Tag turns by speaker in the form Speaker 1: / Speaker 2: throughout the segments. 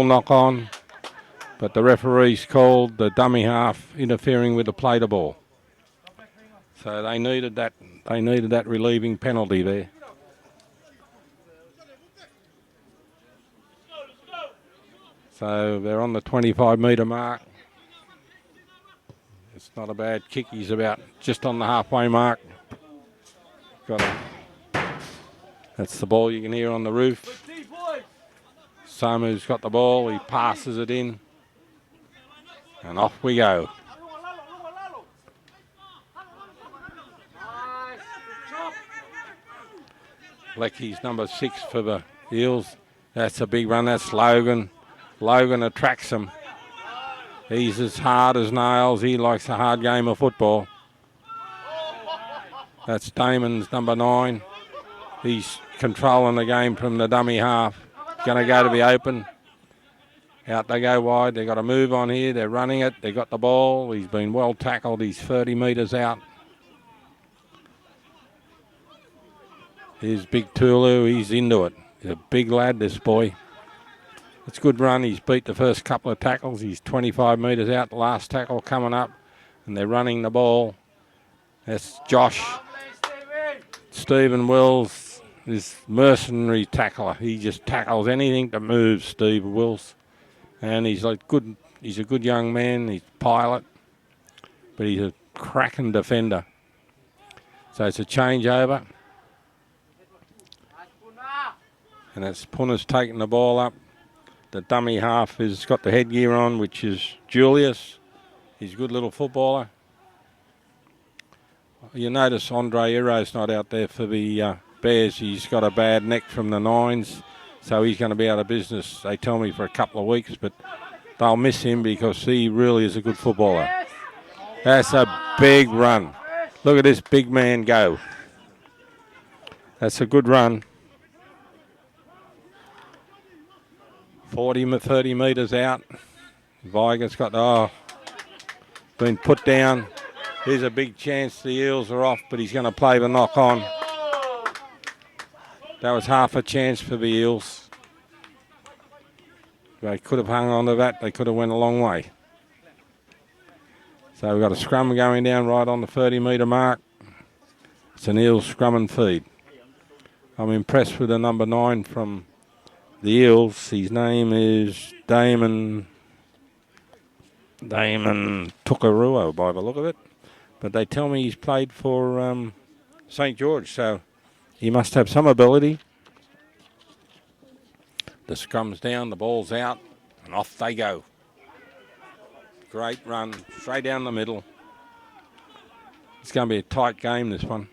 Speaker 1: knock on, but the referee's called the dummy half interfering with the play the ball. So they needed that. They needed that relieving penalty there. So they're on the 25-metre mark. It's not a bad kick. He's about just on the halfway mark. That's the ball you can hear on the roof. Samu's got the ball. He passes it in. And off we go. Lecky's number 6 for the Eels. That's a big run. That's Logan. Logan attracts him. He's as hard as nails. He likes a hard game of football. That's Damon's number 9. He's controlling the game from the dummy half. Going to go to the open. Out they go wide. They've got to move on here. They're running it. They've got the ball. He's been well tackled. He's 30 metres out. Here's Big Tulu. He's into it. He's a big lad, this boy. It's a good run. He's beat the first couple of tackles. He's 25 metres out. The last tackle coming up. And they're running the ball. That's Josh. Stephen Wills, this mercenary tackler. He just tackles anything that moves, Steve Wills. And he's a good young man. He's a pilot. But he's a cracking defender. So it's a changeover. And that's Puna's taking the ball up. The dummy half has got the headgear on, which is Julius. He's a good little footballer. You notice Andre Iro's not out there for the Bears. He's got a bad neck from the Nines, so he's going to be out of business, they tell me, for a couple of weeks. But they'll miss him because he really is a good footballer. That's a big run. Look at this big man go. That's a good run. 30 metres out. Viger's got, been put down. Here's a big chance. The Eels are off, but he's going to play the knock on. That was half a chance for the Eels. They could have hung on to that. They could have went a long way. So we've got a scrum going down right on the 30-metre mark. It's an Eels scrum and feed. I'm impressed with the number 9 from the Eels. His name is Damon Tukarua by the look of it. But they tell me he's played for St. George, so he must have some ability. The scrum's down, the ball's out, and off they go. Great run, straight down the middle. It's going to be a tight game, this one.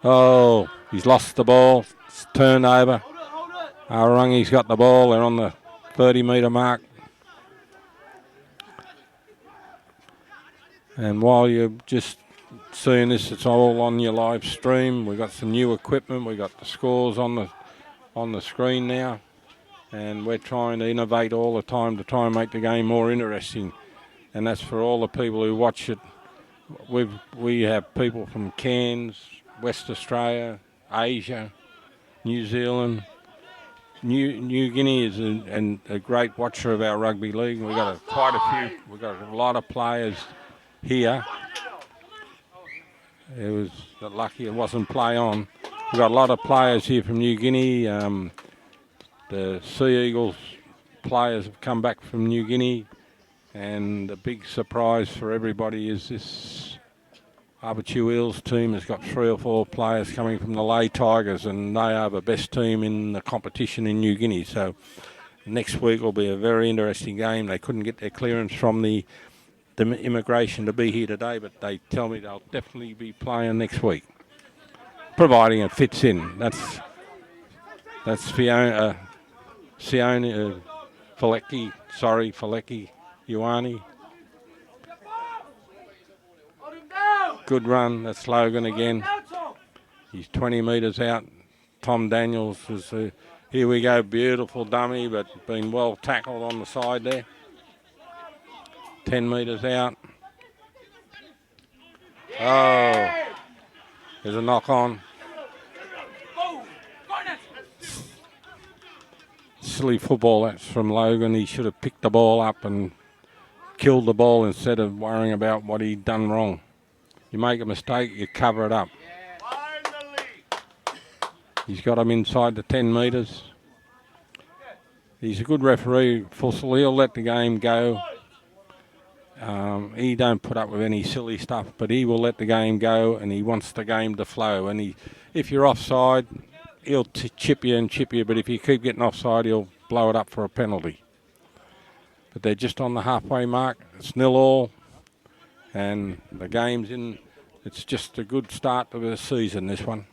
Speaker 1: Oh, he's lost the ball. It's turned over. Arorangi's got the ball. They're on the 30-metre mark. And while you're just seeing this, it's all on your live stream. We've got some new equipment. We've got the scores on the screen now. And we're trying to innovate all the time to try and make the game more interesting. And that's for all the people who watch it. We have people from Cairns, West Australia, Asia, New Zealand. New Guinea is a great watcher of our rugby league. We've got we've got a lot of players here. It was lucky it wasn't play on. We've got a lot of players here from New Guinea. The Sea Eagles players have come back from New Guinea. And the big surprise for everybody is this Avatiu Eels team has got 3 or 4 players coming from the Lay Tigers, and they are the best team in the competition in New Guinea. So next week will be a very interesting game. They couldn't get their clearance from the immigration to be here today, but they tell me they'll definitely be playing next week, providing it fits in. That's Fiona Falecki, Ioane. Good run. That's Logan again. He's 20 metres out. Tom Daniels is here we go. Beautiful dummy, but been well tackled on the side there. 10 metres out. Oh, there's a knock on. silly football. That's from Logan. He should have picked the ball up and killed the ball instead of worrying about what he'd done wrong. You make a mistake, you cover it up. He's got him inside the 10 metres. He's a good referee, Fussell. He'll let the game go. He don't put up with any silly stuff, but he will let the game go, and he wants the game to flow. And if you're offside, he'll chip you, but if you keep getting offside, he'll blow it up for a penalty. But they're just on the halfway mark. It's 0-0, and the game's in. It's just a good start to the season, this one.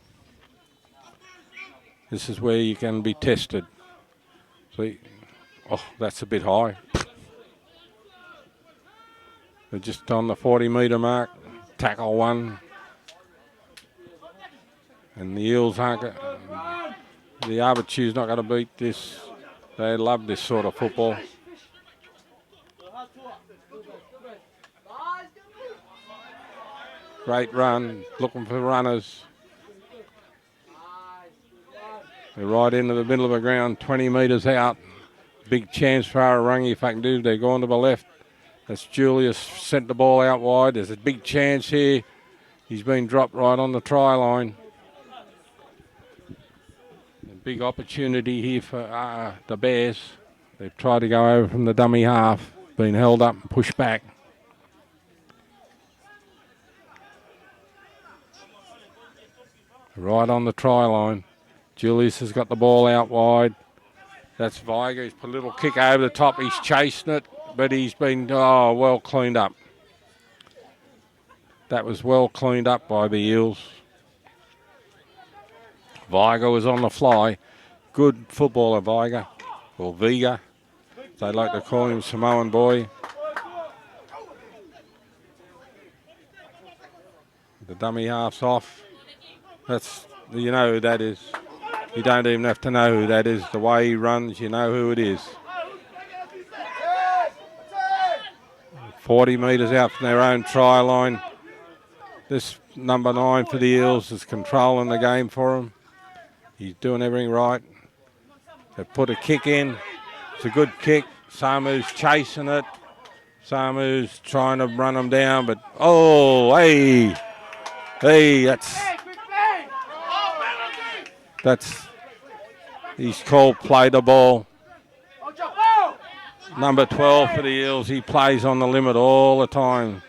Speaker 1: This is where you can be tested. See, that's a bit high. They're just on the 40-metre mark. Tackle one. And the Eels aren't. The Avatiu's not going to beat this. They love this sort of football. Great run. Looking for runners. They're right into the middle of the ground, 20 metres out. Big chance for Arorangi if I can do. They're going to the left. That's Julius sent the ball out wide. There's a big chance here. He's been dropped right on the try line. A big opportunity here for the Bears. They've tried to go over from the dummy half. Been held up and pushed back. Right on the try line. Julius has got the ball out wide. That's Viger. He's put a little kick over the top. He's chasing it, but he's been well cleaned up. That was well cleaned up by the Eels. Viger was on the fly. Good footballer, Viger. Or Viga. They like to call him, Samoan boy. The dummy half's off. That's, you know who that is. You don't even have to know who that is. The way he runs, you know who it is. 40 metres out from their own try line. This number 9 for the Eels is controlling the game for them. He's doing everything right. They put a kick in. It's a good kick. Samu's chasing it. Samu's trying to run him down, but that's he's called play the ball. Number 12 for the Eels, he plays on the limit all the time.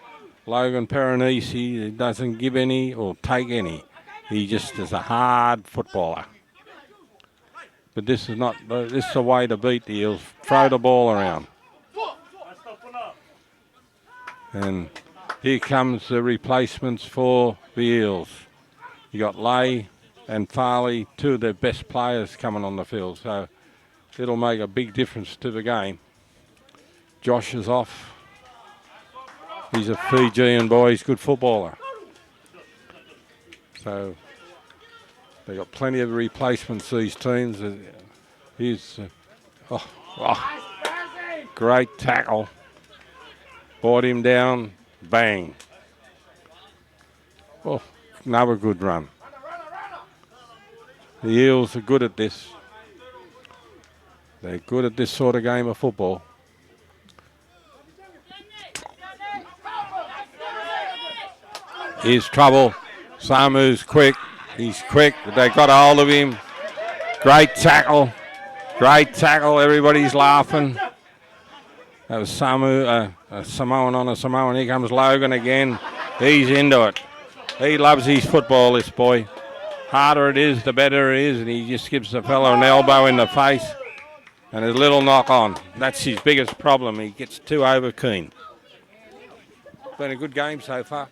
Speaker 1: Logan Peronisi, he doesn't give any or take any. He just is a hard footballer. But this is the way to beat the Eels. Throw the ball around. And here comes the replacements for the Eels. You got Lay and Farley, two of their best players coming on the field. So it'll make a big difference to the game. Josh is off. He's a Fijian boy. He's a good footballer. So they got plenty of replacements, these teams. He's great tackle. Brought him down. Bang. Oh, another good run. The Eels are good at this. They're good at this sort of game of football. Here's trouble. Samu's quick. He's quick. They got a hold of him. Great tackle. Great tackle. Everybody's laughing. That was Samu, a Samoan on a Samoan. Here comes Logan again. He's into it. He loves his football, this boy. Harder it is, the better it is, and he just gives the fella an elbow in the face and a little knock on. That's his biggest problem. He gets too over keen. Been a good game so far.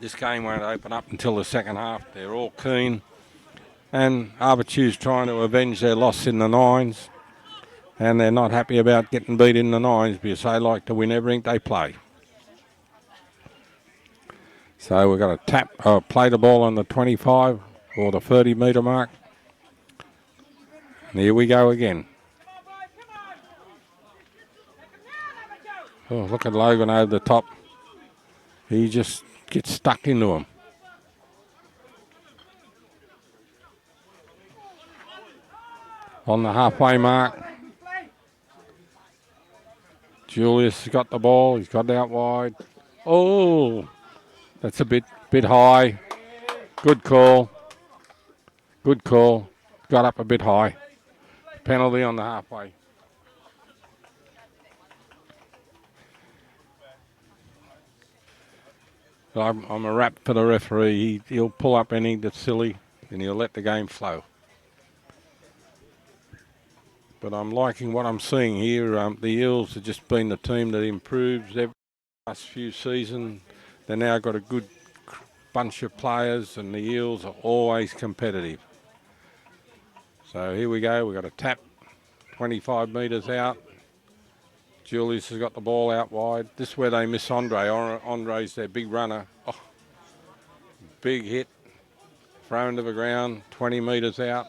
Speaker 1: This game won't open up until the second half. They're all keen. And Avatiu's trying to avenge their loss in the nines. And they're not happy about getting beat in the nines because they like to win everything they play. So we've got to play the ball on the 25 or the 30-metre mark. And here we go again. Oh, look at Logan over the top. He just gets stuck into him. on the halfway mark. Julius has got the ball. He's got it out wide. Oh, that's a bit high. Good call. Good call. Got up a bit high. Penalty on the halfway. I'm a rap for the referee. He'll pull up anything that's silly and he'll let the game flow. But I'm liking what I'm seeing here. The Eels have just been the team that improves every last few seasons. They now got a good bunch of players and the Eels are always competitive. So here we go. We've got a tap, 25 metres out. Julius has got the ball out wide. This is where they miss Andre. Andre's their big runner. Oh, big hit. Thrown to the ground, 20 metres out.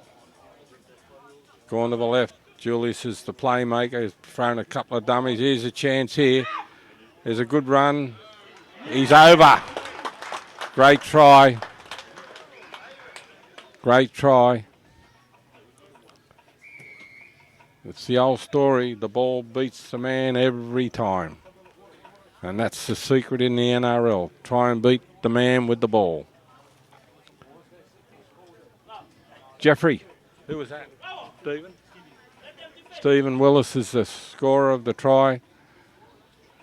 Speaker 1: Gone to the left. Julius is the playmaker. He's thrown a couple of dummies. Here's a chance here. There's a good run. He's over. Great try. Great try. It's the old story. The ball beats the man every time. And that's the secret in the NRL. Try and beat the man with the ball. Jeffrey. Who was that? Stephen? Stephen Willis is the scorer of the try.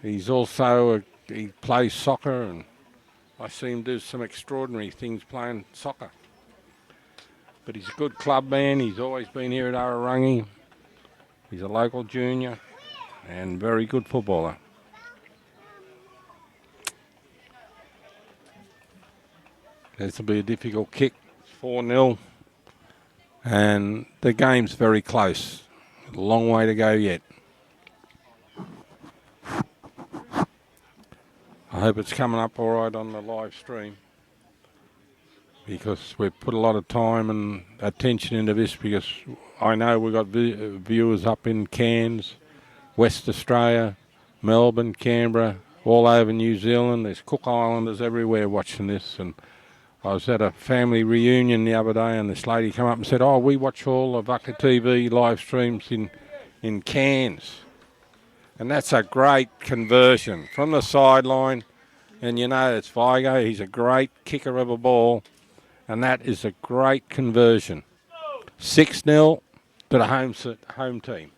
Speaker 1: He's also, he plays soccer and I see him do some extraordinary things playing soccer. But he's a good club man. He's always been here at Arorangi. He's a local junior and very good footballer. This will be a difficult kick. 4-0. And the game's very close. A long way to go yet. I hope it's coming up all right on the live stream because we've put a lot of time and attention into this because I know we've got viewers up in Cairns, West Australia, Melbourne, Canberra, all over New Zealand. There's Cook Islanders everywhere watching this. And I was at a family reunion the other day and this lady came up and said, oh, we watch all of Avatiu TV live streams in Cairns. And that's a great conversion from the sideline. And you know, it's Vigo. He's a great kicker of a ball. And that is a great conversion. 6-0 to the home team.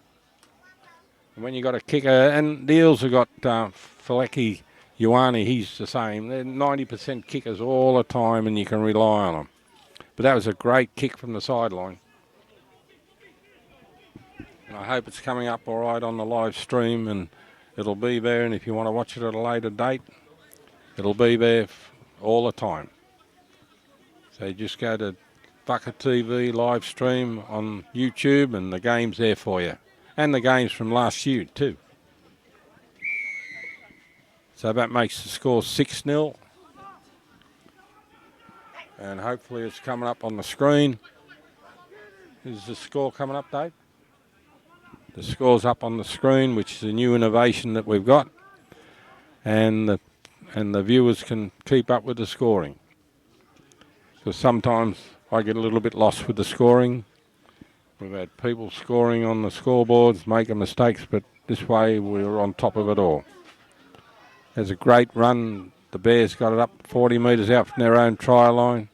Speaker 1: And when you got a kicker, and the Eels have got Faleki Ioane, he's the same. They're 90% kickers all the time and you can rely on them. But that was a great kick from the sideline. And I hope it's coming up all right on the live stream and it'll be there. And if you want to watch it at a later date, it'll be there all the time. So just go to Bucket TV live stream on YouTube and the game's there for you. And the games from last year too. So that makes the score 6-0. And hopefully it's coming up on the screen. Is the score coming up, Dave? The score's up on the screen, which is a new innovation that we've got. And the viewers can keep up with the scoring. Because sometimes I get a little bit lost with the scoring. We've had people scoring on the scoreboards, making mistakes, but this way we're on top of it all. There's a great run. The Bears got it up 40 metres out from their own try line.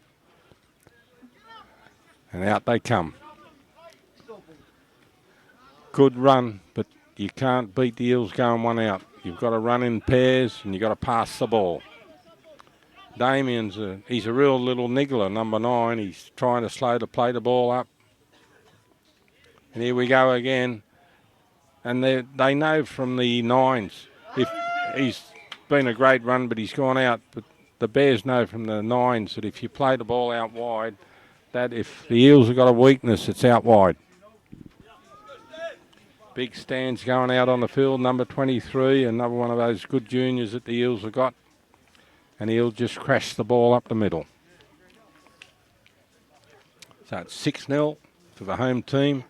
Speaker 1: And out they come. Good run, but you can't beat the Eels going one out. You've got to run in pairs and you've got to pass the ball. Damien's he's a real little niggler, number 9. He's trying to play the ball up. And here we go again. And they know from the 9s, if he's been a great run, but he's gone out. But the Bears know from the 9s that if you play the ball out wide, that if the Eels have got a weakness, it's out wide. Big Stan's going out on the field, number 23, another one of those good juniors that the Eels have got. And he'll just crash the ball up the middle. So it's 6-0 for the home team.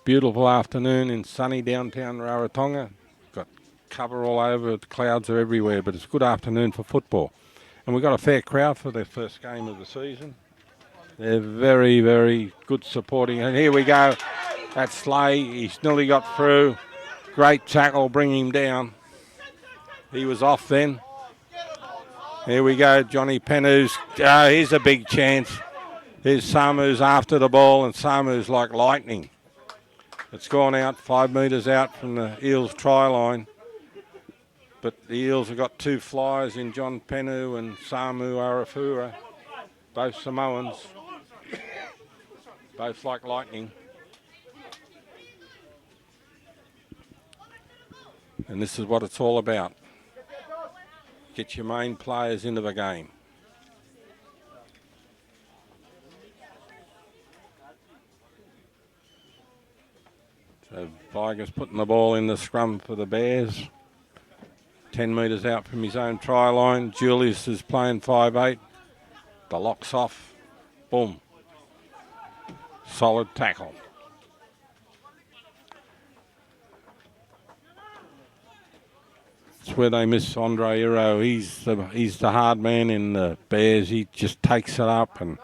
Speaker 1: Beautiful afternoon in sunny downtown Rarotonga. Got cover all over, the clouds are everywhere, but it's a good afternoon for football. And we've got a fair crowd for their first game of the season. They're very, very good supporting. And here we go. That's Slay. He's nearly got through. Great tackle, bring him down. He was off then. Here we go, Johnny Penhu's. Here's a big chance. Here's Samu's after the ball, and Samu's like lightning. It's gone out 5 metres out from the Eels try line. But the Eels have got 2 flyers in John Penhu and Samu Arafura, both Samoans, both like lightning. And this is what it's all about. Get your main players into the game. So Viger's putting the ball in the scrum for the Bears. 10 metres out from his own try line. Julius is playing 5'8". The lock's off. Boom. Solid tackle. It's where they miss Andre Hiro. He's the hard man in the Bears. He just takes it up, and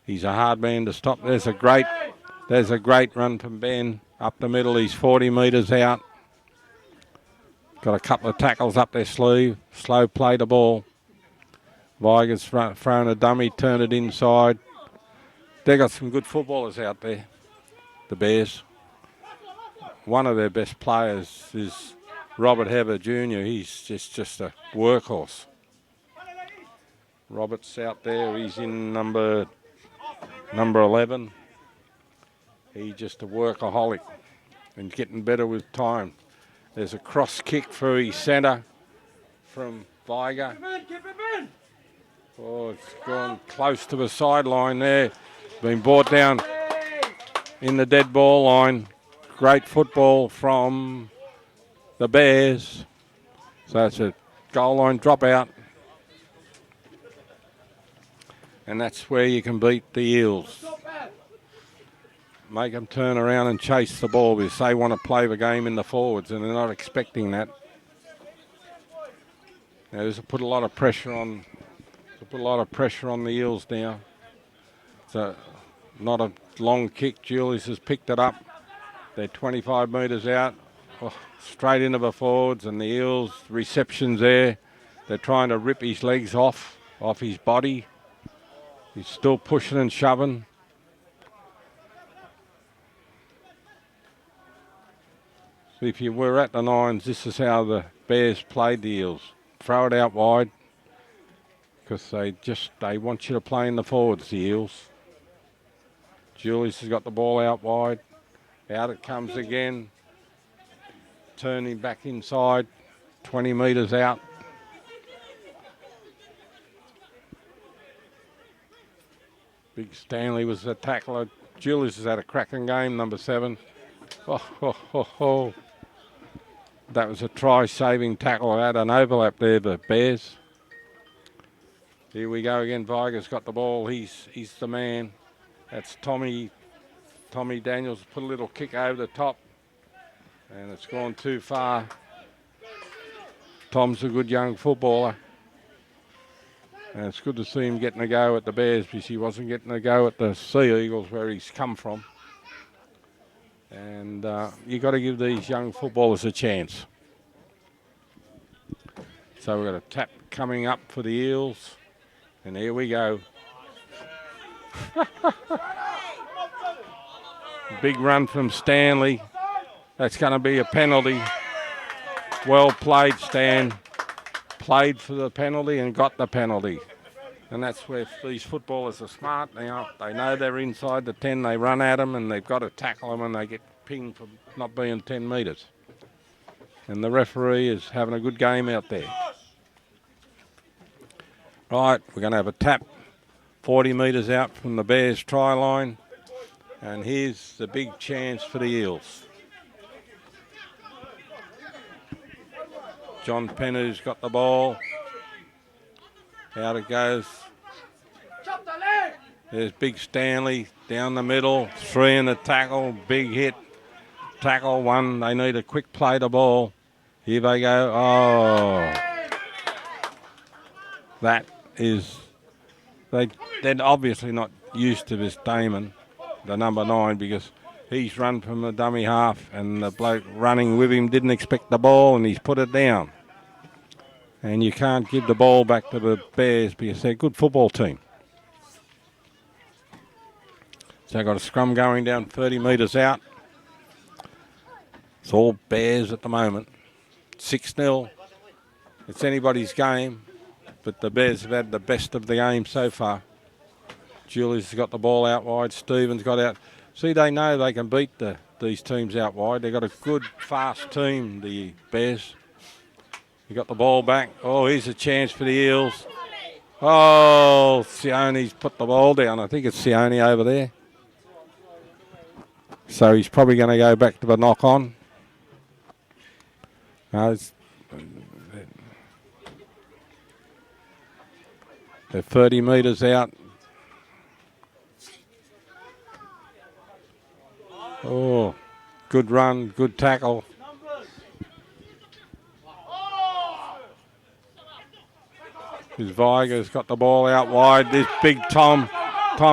Speaker 1: he's a hard man to stop. There's a great run from Ben up the middle. He's 40 metres out. Got a couple of tackles up their sleeve. Slow play the ball. Viger's thrown a dummy, turn it inside. They've got some good footballers out there, the Bears. One of their best players is Robert Heber Jr. He's just a workhorse. Robert's out there. He's in number 11. He's just a workaholic and getting better with time. There's a cross kick through his centre from Viger. Oh, it's gone close to the sideline there. Been brought down in the dead ball line. Great football from the Bears. So it's a goal line dropout. And that's where you can beat the Eels. Make them turn around and chase the ball because they want to play the game in the forwards and they're not expecting that. Now this will put a lot of pressure on. The Eels now. So not a long kick. Julius has picked it up. They're 25 metres out. Oh, straight into the forwards, and the Eels reception's there. They're trying to rip his legs off his body. He's still pushing and shoving. If you were at the Nines, this is how the Bears played the Eels. Throw it out wide because they want you to play in the forwards, the Eels. Julius has got the ball out wide. Out it comes again. Turning back inside, 20 metres out. Big Stanley was the tackler. Julius has had a cracking game, number 7. Oh. That was a try-saving tackle. I had an overlap there, the Bears. Here we go again. Viger's got the ball. He's the man. That's Tommy Daniels. Put a little kick over the top. And it's gone too far. Tom's a good young footballer. And it's good to see him getting a go at the Bears because he wasn't getting a go at the Sea Eagles where he's come from. And you've got to give these young footballers a chance. So we've got a tap coming up for the Eels. And here we go. Big run from Stanley. That's going to be a penalty. Well played, Stan. Played for the penalty and got the penalty. And that's where these footballers are smart. They know they're inside the 10. They run at them and they've got to tackle them and they get pinged for not being 10 metres. And the referee is having a good game out there. Right, we're going to have a tap 40 metres out from the Bears try line. And here's the big chance for the Eels. John Penhu's got the ball. Out it goes. There's Big Stanley down the middle. 3 in the tackle. Big hit. Tackle 1. They need a quick play the ball. Here they go. Oh. That is... They're obviously not used to this Damon, the number 9, because He's run from the dummy half, and the bloke running with him didn't expect the ball, and he's put it down. And you can't give the ball back to the Bears because they're a good football team. So I've got a scrum going down 30 metres out. It's all Bears at the moment. 6-0. It's anybody's game, but the Bears have had the best of the game so far. Julie's got the ball out wide. Stevens got out. See, they know they can beat these teams out wide. They've got a good, fast team, the Bears. You got the ball back. Oh, here's a chance for the Eels. Oh, Sione's put the ball down. I think it's Sione over there. So he's probably going to go back to the knock-on. No, they're 30 metres out. Oh, good run, good tackle. Viger's got the ball out wide. This big Tom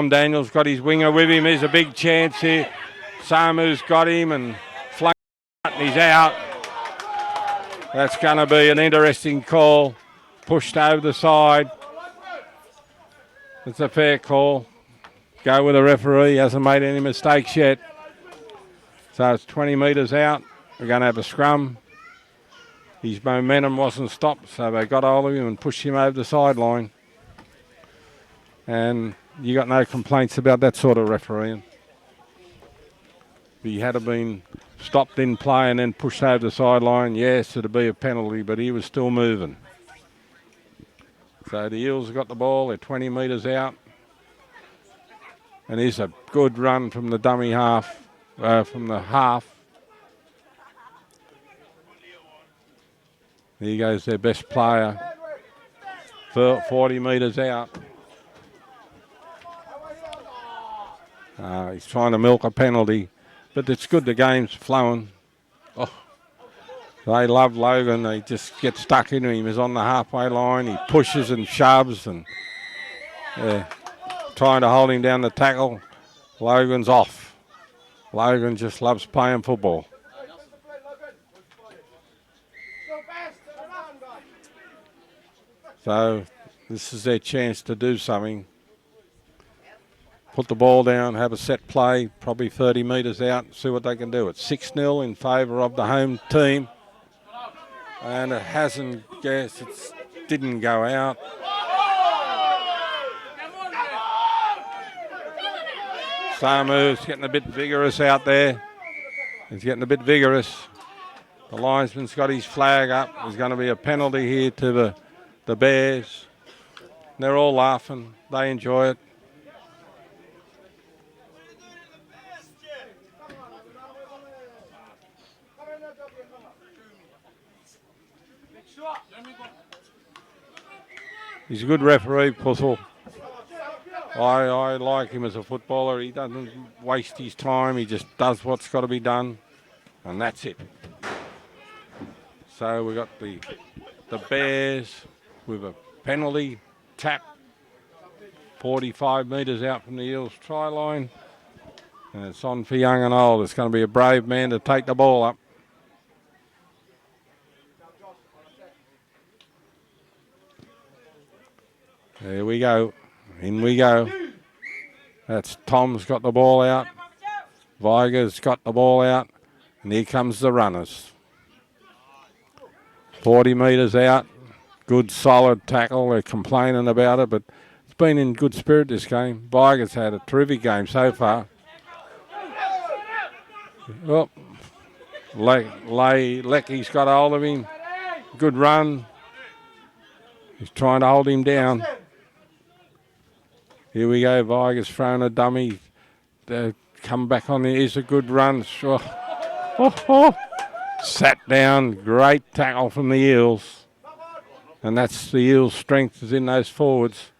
Speaker 1: Daniels got his winger with him. There's a big chance here. Samu's got him and flung and he's out. That's going to be an interesting call. Pushed over the side. It's a fair call. Go with the referee. He hasn't made any mistakes yet. So it's 20 metres out. We're going to have a scrum. His momentum wasn't stopped, so they got hold of him and pushed him over the sideline. And you got no complaints about that sort of refereeing. If he had been stopped in play and then pushed over the sideline, yes, it'd be a penalty, but he was still moving. So the Eels have got the ball. They're 20 metres out. And here's a good run from the dummy half, from the half. There goes their best player, 40 metres out. He's trying to milk a penalty, but it's good the game's flowing. Oh, they love Logan. They just get stuck into him. He's on the halfway line. He pushes and shoves and trying to hold him down the tackle. Logan's off. Logan just loves playing football. So this is their chance to do something. Put the ball down, have a set play, probably 30 metres out, see what they can do. It's 6-0 in favour of the home team. And it hasn't, yes, it didn't go out. Samu's getting a bit vigorous out there. He's getting a bit vigorous. The linesman's got his flag up. There's going to be a penalty here to the Bears. They're all laughing. They enjoy it. He's a good referee, Puzzle. I like him as a footballer. He doesn't waste his time. He just does what's got to be done, and that's it. So we got the Bears with a penalty tap, 45 metres out from the Eels try line, and it's on for young and old. It's going to be a brave man to take the ball up. There we go. In we go. That's Tom's got the ball out. Viger's got the ball out. And here comes the runners. 40 metres out. Good solid tackle. They're complaining about it, but it's been in good spirit this game. Viger's had a terrific game so far. Oh, Lecky's got hold of him. Good run. He's trying to hold him down. Here we go. Viger's thrown a dummy. Come back on there. Here's a good run. Sat down. Great tackle from the Eels. And that's the Eels' strength is in those forwards.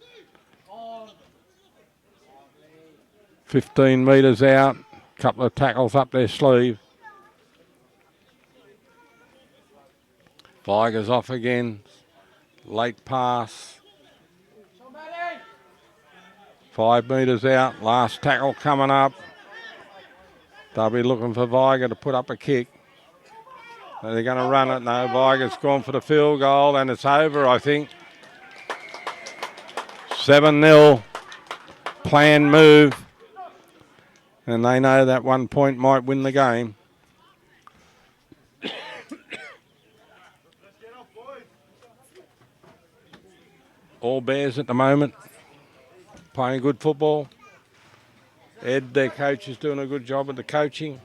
Speaker 1: 15 metres out. Couple of tackles up their sleeve. Viger's off again. Late pass. 5 metres out. Last tackle coming up. They'll be looking for Viger to put up a kick. Are they going to run it? No, Viger's gone for the field goal, and it's over, I think. 7-0. Planned move. And they know that 1 point might win the game. All Bears at the moment. Playing good football. Ed, their coach, is doing a good job at the coaching.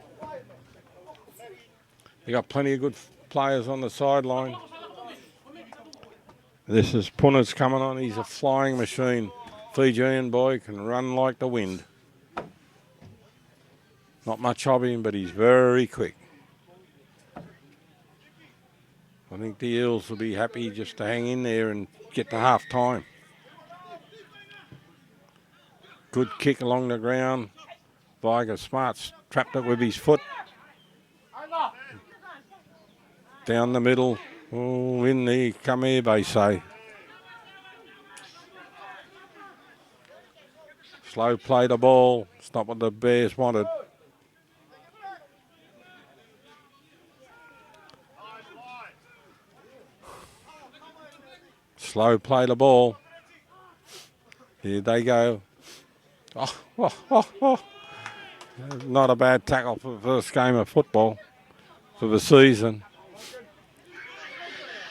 Speaker 1: They got plenty of good players on the sideline. This is Puna's coming on. He's a flying machine. Fijian boy, can run like the wind. Not much of him, but he's very quick. I think the Eels will be happy just to hang in there and get to half time. Good kick along the ground. Viger Smart's trapped it with his foot. Down the middle. Oh, in the come here, they say. Slow play the ball. It's not what the Bears wanted. Slow play the ball. Here they go. Not a bad tackle for the first game of football for the season.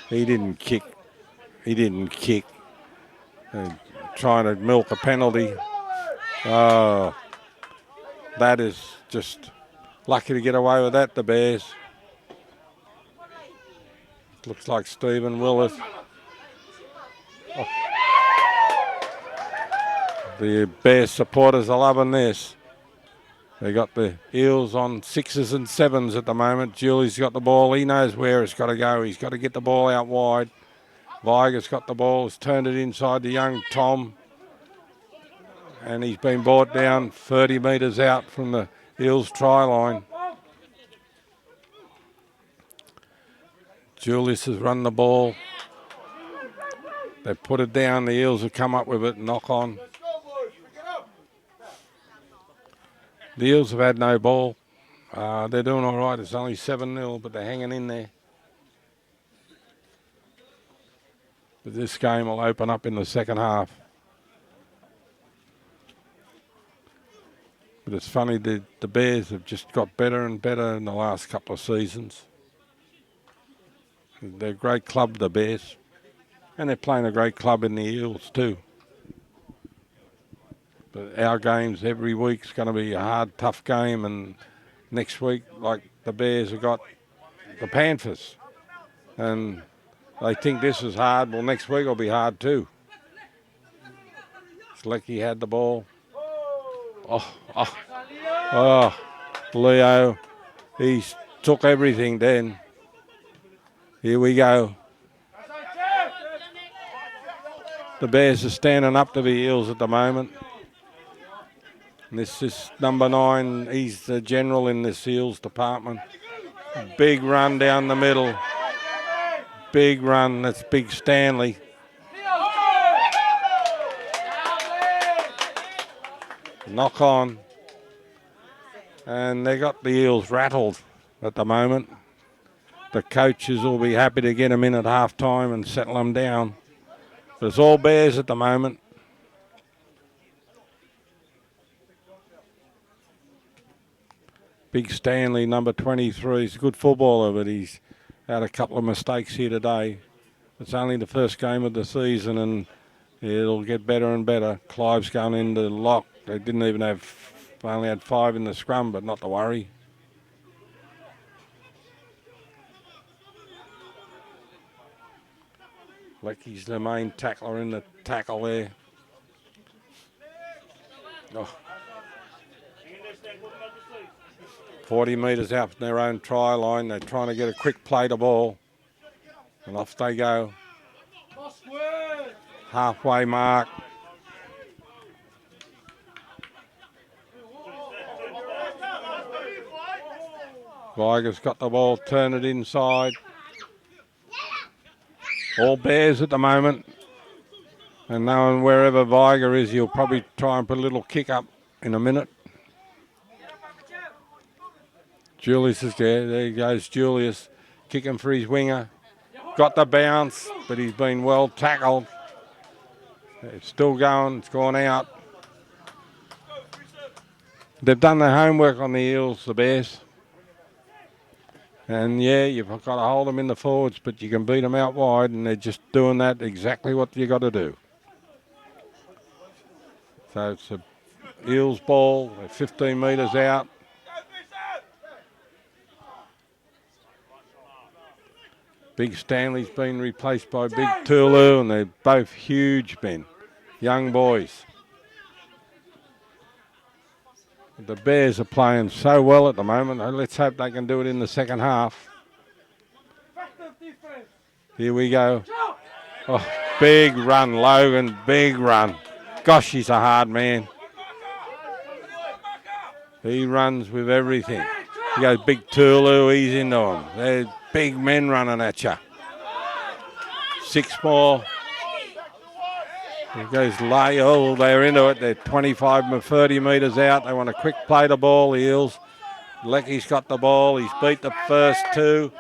Speaker 1: He didn't kick. Trying to milk a penalty. Oh, that is just lucky to get away with that, the Bears. Looks like Stephen Willis. Oh. The Bears supporters are loving this. They got the Eels on 6s and 7s at the moment. Julie's got the ball. He knows where it's got to go. He's got to get the ball out wide. Viger's got the ball. He's turned it inside to young Tom. And he's been brought down 30 metres out from the Eels try line. Julius has run the ball. They put it down. The Eels have come up with it. Knock on. The Eels have had no ball. They're doing all right. It's only 7-0, but they're hanging in there. But this game will open up in the second half. But it's funny, the Bears have just got better and better in the last couple of seasons. They're a great club, the Bears. And they're playing a great club in the Eels too. But our games every week's going to be a hard, tough game. And next week, like the Bears have got the Panthers. And they think this is hard. Well, next week will be hard too. Slecky had the ball. Oh, Leo. He took everything then. Here we go. The Bears are standing up to the Eels at the moment. And this is number 9. He's the general in this Eels department. Big run down the middle. Big run. That's Big Stanley. Knock on. And they got the Eels rattled at the moment. The coaches will be happy to get them in at half time and settle them down. But it's all Bears at the moment. Big Stanley, number 23, is a good footballer, but he's had a couple of mistakes here today. It's only the first game of the season and it'll get better and better. Clive's going into lock. They didn't even only had 5 in the scrum, but not to worry. Lecky's the main tackler in the tackle there. Oh. 40 metres out from their own try line. They're trying to get a quick play to ball. And off they go. Halfway mark. Viger's got the ball, turn it inside. All Bears at the moment. And knowing wherever Viger is, he'll probably try and put a little kick up in a minute. Julius is there. There goes Julius, kicking for his winger. Got the bounce, but he's been well tackled. It's still going. It's gone out. They've done their homework on the Eels, the Bears. And, yeah, you've got to hold them in the forwards, but you can beat them out wide, and they're just doing that exactly what you got to do. So it's a Eels ball. They're 15 metres out. Big Stanley's been replaced by Big Tulu, and they're both huge men, young boys. The Bears are playing so well at the moment. Let's hope they can do it in the second half. Here we go. Oh, big run, Logan, big run. Gosh, he's a hard man. He runs with everything. He goes Big Tulu, he's into him. There's big men running at you. 6 more. Here goes Lay. Oh, they're into it. They're 25 30 metres out. They want a quick play the ball, the Eels. Lecky's got the ball. He's beat the first 2.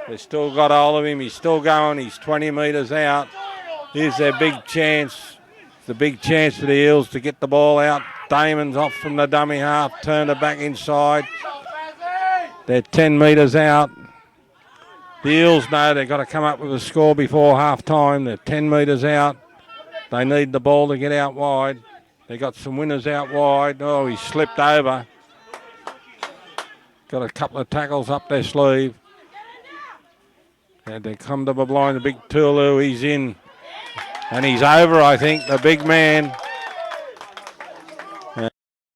Speaker 1: They've still got hold of him. He's still going. He's 20 metres out. Here's their big chance. The big chance for the Eels to get the ball out. Damon's off from the dummy half. Turned it back inside. They're 10 metres out. The Eels know they've got to come up with a score before half time. They're 10 metres out. They need the ball to get out wide. They got some winners out wide. Oh, he slipped over. Got a couple of tackles up their sleeve. And they come to the blind, the Big Tulu. He's in. And he's over, I think, the big man.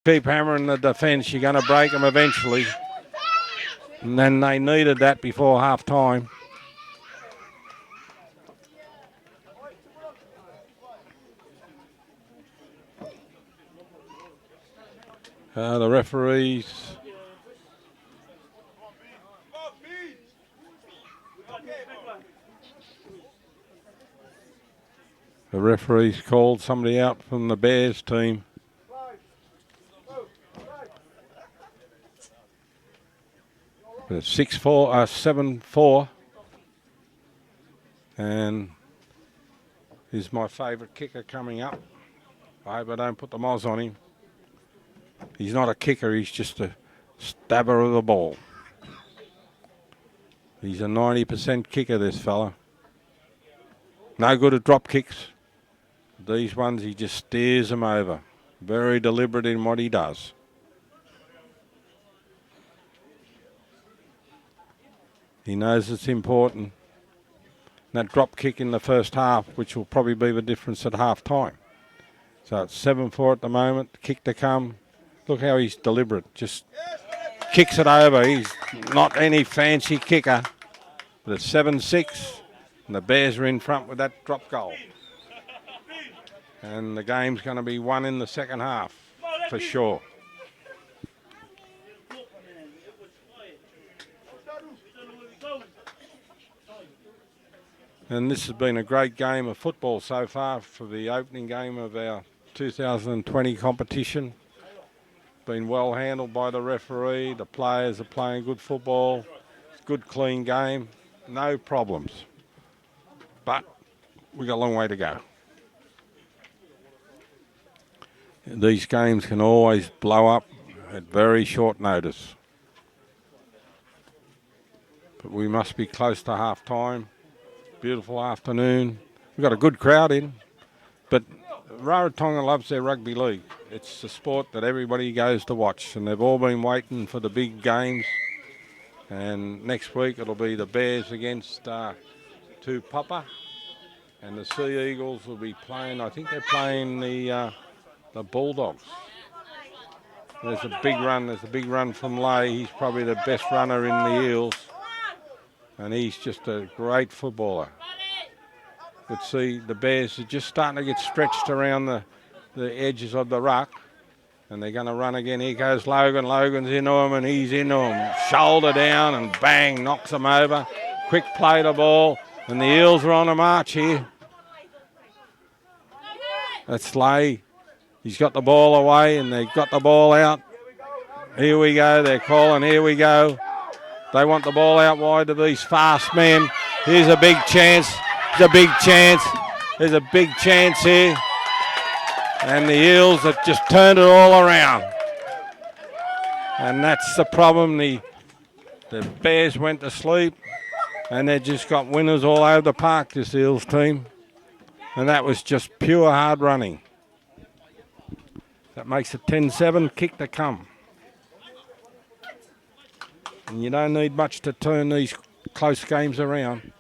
Speaker 1: Keep hammering the defence. You're going to break them eventually. And then they needed that before half time. The referees. The referees called somebody out from the Bears team. It's 7-4. And he's my favourite kicker coming up. I hope I don't put the moz on him. He's not a kicker, he's just a stabber of the ball. He's a 90% kicker, this fella. No good at drop kicks. These ones, he just steers them over. Very deliberate in what he does. He knows it's important. That drop kick in the first half, which will probably be the difference at half time. So it's 7-4 at the moment. Kick to come. Look how he's deliberate. Just kicks it over. He's not any fancy kicker. But it's 7-6. And the Bears are in front with that drop goal. And the game's going to be won in the second half, for sure. And this has been a great game of football so far for the opening game of our 2020 competition. Been well handled by the referee. The players are playing good football. It's a good, clean game. No problems. But we've got a long way to go. These games can always blow up at very short notice. But we must be close to half time. Beautiful afternoon. We've got a good crowd in. But Rarotonga loves their rugby league. It's a sport that everybody goes to watch, and they've all been waiting for the big games. And next week it'll be the Bears against Tupapa, and the Sea Eagles will be playing. I think they're playing the Bulldogs. There's a big run. There's a big run from Lay. He's probably the best runner in the Eels, and he's just a great footballer. You could see the Bears are just starting to get stretched around the edges of the ruck, and they're going to run again. Here goes Logan. Logan's into him, and he's into him. Shoulder down, and bang, knocks him over. Quick play the ball, and the Eels are on a march here. That's Lay. He's got the ball away, and they've got the ball out. Here we go. They're calling. Here we go. They want the ball out wide to these fast men. Here's a big chance. There's a big chance. There's a big chance here. And the Eels have just turned it all around. And that's the problem. The Bears went to sleep and they just got winners all over the park, this Eels team. And that was just pure hard running. That makes it 10-7, kick to come. And you don't need much to turn these close games around.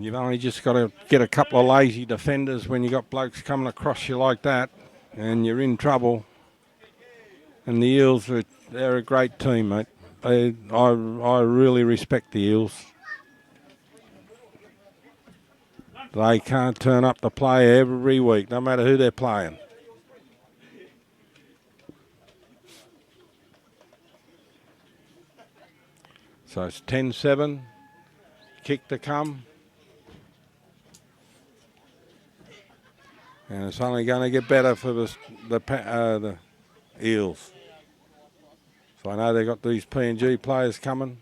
Speaker 1: You've only just got to get a couple of lazy defenders when you got blokes coming across you like that, and you're in trouble. And the Eels, they're a great team, mate. I really respect the Eels. They can't turn up to play every week, no matter who they're playing. So it's 10-7, kick to come. And it's only going to get better for the Eels. So I know they've got these P&G players coming.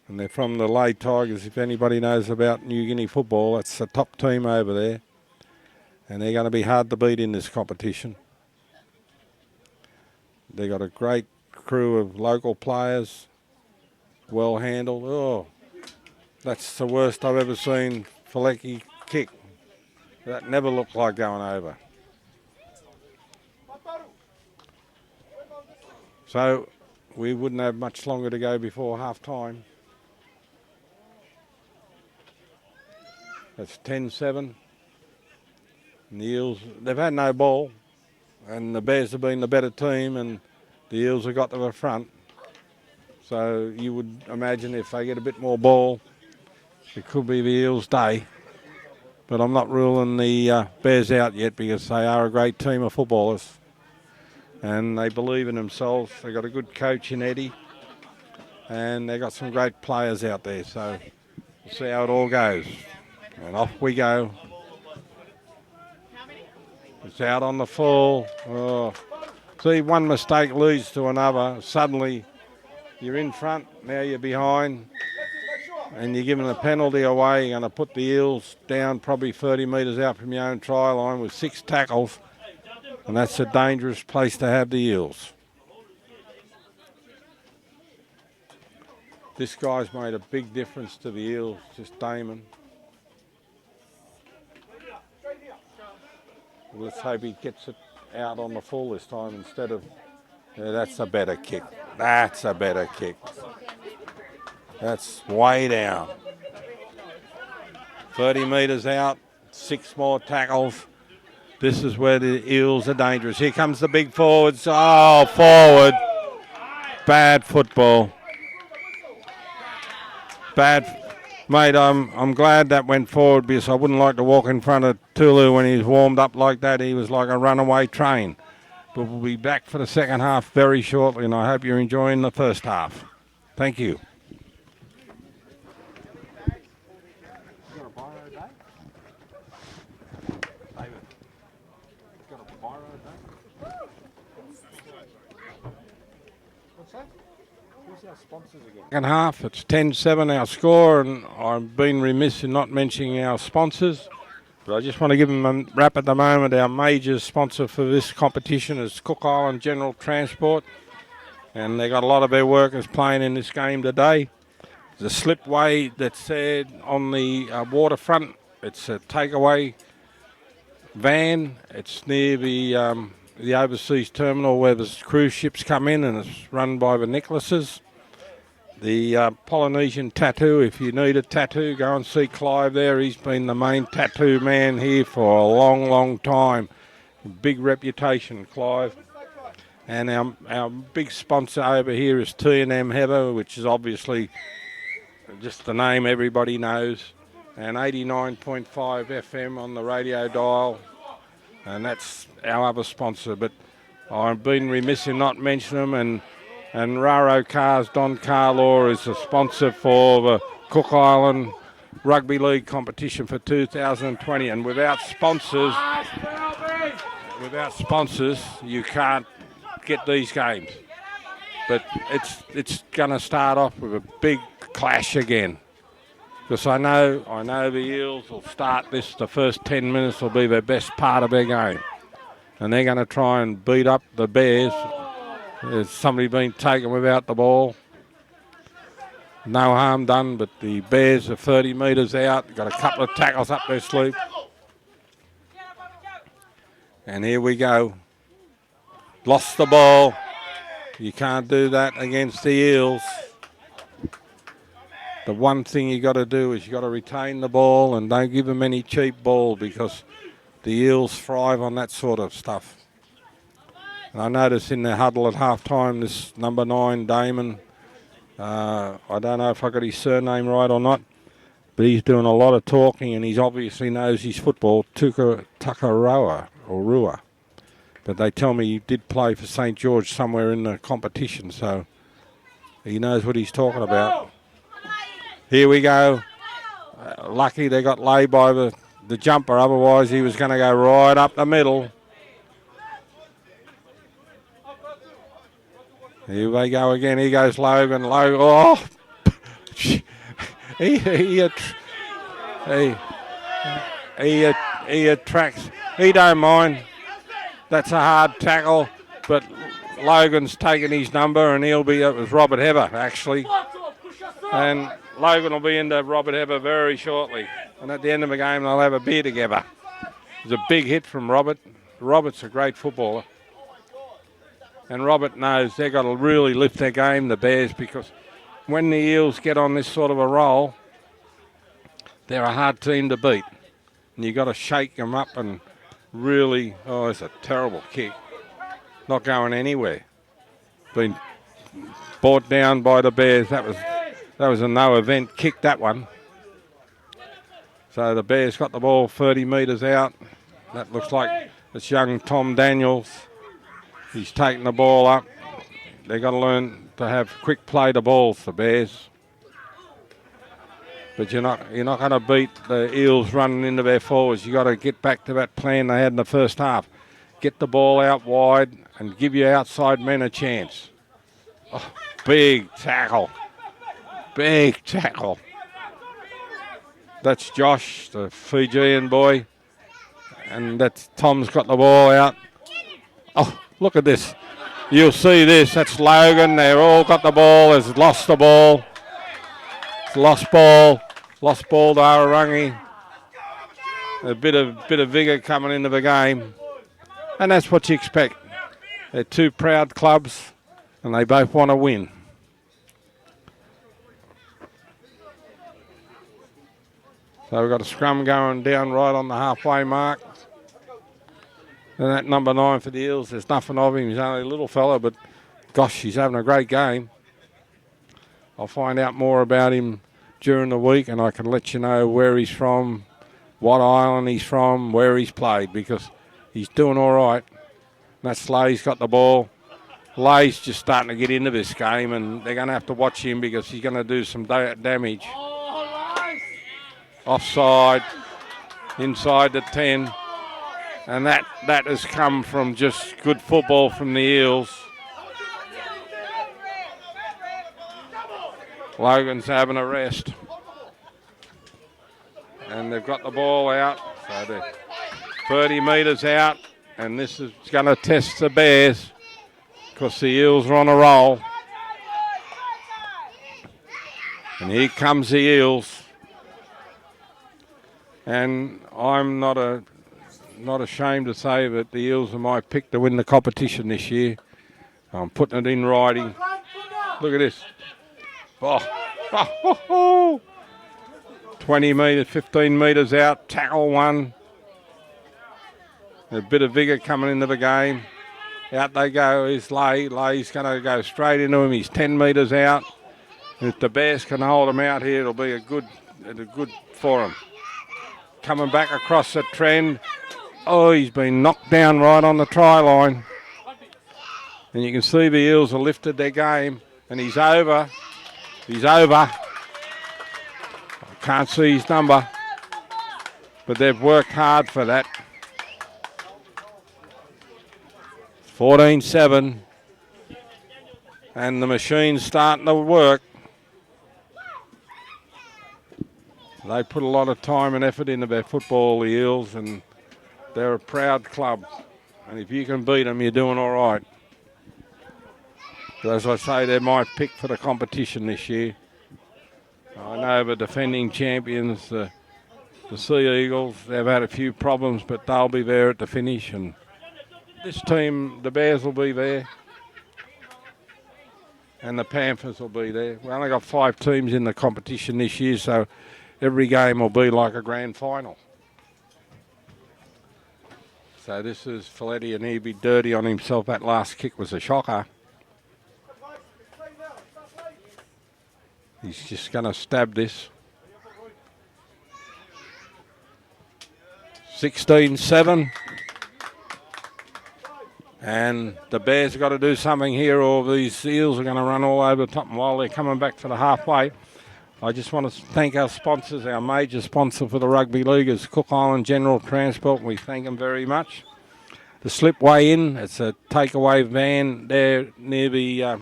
Speaker 1: And they're from the Lay Tigers. If anybody knows about New Guinea football, that's the top team over there. And they're going to be hard to beat in this competition. They've got a great crew of local players, well handled. Oh, that's the worst I've ever seen Felecki kick. That never looked like going over. So we wouldn't have much longer to go before half time. That's 10-7. And the Eels, they've had no ball. And the Bears have been the better team and the Eels have got to the front. So you would imagine if they get a bit more ball, it could be the Eels' day. But I'm not ruling the Bears out yet because they are a great team of footballers. And they believe in themselves. They've got a good coach in Eddie. And they've got some great players out there. So we'll see how it all goes. And off we go. It's out on the full. Oh. See, one mistake leads to another. Suddenly you're in front, now you're behind. And you're giving a penalty away. You're going to put the Eels down probably 30 metres out from your own try line with 6 tackles. And that's a dangerous place to have the Eels. This guy's made a big difference to the Eels, just Damon. Let's hope he gets it out on the full this time instead of... Yeah, that's a better kick. That's a better kick. That's way down. 30 metres out, 6 more tackles. This is where the Eels are dangerous. Here comes the big forwards. Oh, forward. Bad football. Bad. Mate, I'm glad that went forward because I wouldn't like to walk in front of Tulu when he's warmed up like that. He was like a runaway train. But we'll be back for the second half very shortly, and I hope you're enjoying the first half. Thank you. Second half, it's 10-7 our score, and I've been remiss in not mentioning our sponsors. But I just want to give them a wrap at the moment. Our major sponsor for this competition is Cook Island General Transport, and they got a lot of their workers playing in this game today. There's a slipway that's there on the waterfront. It's a takeaway van. It's near the overseas terminal where the cruise ships come in, and it's run by the Nicholases. The Polynesian tattoo, if you need a tattoo, go and see Clive there. He's been the main tattoo man here for a long, long time. Big reputation, Clive. And our big sponsor over here is T&M Heather, which is obviously just the name everybody knows. And 89.5 FM on the radio dial. And that's our other sponsor. But I've been remiss in not mentioning them. And Raro Cars, Don Carlaw is a sponsor for the Cook Island rugby league competition for 2020, and without sponsors, you can't get these games. But it's going to start off with a big clash again. Because I know the Eels will start this. The first 10 minutes will be the best part of their game, and they're going to try and beat up the Bears. There's somebody been taken without the ball. No harm done, but the Bears are 30 metres out. Got a couple of tackles up their sleeve. And here we go. Lost the ball. You can't do that against the Eels. The one thing you got to do is you got to retain the ball and don't give them any cheap ball, because the Eels thrive on that sort of stuff. And I noticed in the huddle at half-time, this number 9, Damon, I don't know if I got his surname right or not, but he's doing a lot of talking and he obviously knows his football, Tukaroa or Rua. But they tell me he did play for St. George somewhere in the competition, so he knows what he's talking about. Here we go. Lucky they got laid by the jumper, otherwise he was going to go right up the middle. Here they go again. Here goes Logan. Oh, he attracts. He don't mind. That's a hard tackle, but Logan's taken his number, and it was Robert Heber actually, and Logan will be into Robert Heber very shortly. And at the end of the game, they'll have a beer together. It's a big hit from Robert. Robert's a great footballer. And Robert knows they've got to really lift their game, the Bears, because when the Eels get on this sort of a roll, they're a hard team to beat. And you've got to shake them up and really, it's a terrible kick. Not going anywhere. Been brought down by the Bears. That was a no event kick, that one. So the Bears got the ball 30 metres out. That looks like it's young Tom Daniels. He's taking the ball up. They've got to learn to have quick play the balls, the Bears. But you're not going to beat the Eels running into their forwards. You've got to get back to that plan they had in the first half. Get the ball out wide and give your outside men a chance. Oh, big tackle. Big tackle. That's Josh, the Fijian boy. And that's Tom's got the ball out. Oh, look at this. You'll see this. That's Logan. They've all got the ball. Has lost the ball. It's lost ball. Lost ball to Arorangi. A bit of vigour coming into the game. And that's what you expect. They're two proud clubs and they both want to win. So we've got a scrum going down right on the halfway mark. And that number 9 for the Eels, there's nothing of him. He's only a little fella, but gosh, he's having a great game. I'll find out more about him during the week and I can let you know where he's from, what island he's from, where he's played, because he's doing all right. And that's Lay's got the ball. Lay's just starting to get into this game and they're going to have to watch him because he's going to do some damage. Offside, inside the 10. And that has come from just good football from the Eels. Logan's having a rest. And they've got the ball out. So they're 30 metres out. And this is going to test the Bears because the Eels are on a roll. And here comes the Eels. And I'm not ashamed to say that the Eels are my pick to win the competition this year. I'm putting it in writing. Look at this. Oh. 20 metres, 15 metres out, tackle one. A bit of vigour coming into the game. Out they go is Lay. Lay's going to go straight into him. He's 10 metres out. If the Bears can hold him out here, it'll be a good for him. Coming back across the trend. Oh, he's been knocked down right on the try line. And you can see the Eels have lifted their game. And he's over. He's over. Can't see his number, but they've worked hard for that. 14-7, and the machine's starting to work. They put a lot of time and effort into their football, the Eels, and they're a proud club. And if you can beat them, you're doing all right. But as I say, they're my pick for the competition this year. I know the defending champions, the Sea Eagles, they've had a few problems, but they'll be there at the finish. And this team, the Bears will be there. And the Panthers will be there. We only got 5 teams in the competition this year, so every game will be like a grand final. So this is Folletti, and he'd be dirty on himself. That last kick was a shocker. He's just going to stab this. 16-7. And the Bears have got to do something here, or these Eels are going to run all over the top. And while they're coming back to the halfway, I just want to thank our sponsors. Our major sponsor for the Rugby League is Cook Island General Transport. We thank them very much. The slipway in, it's a takeaway van there near the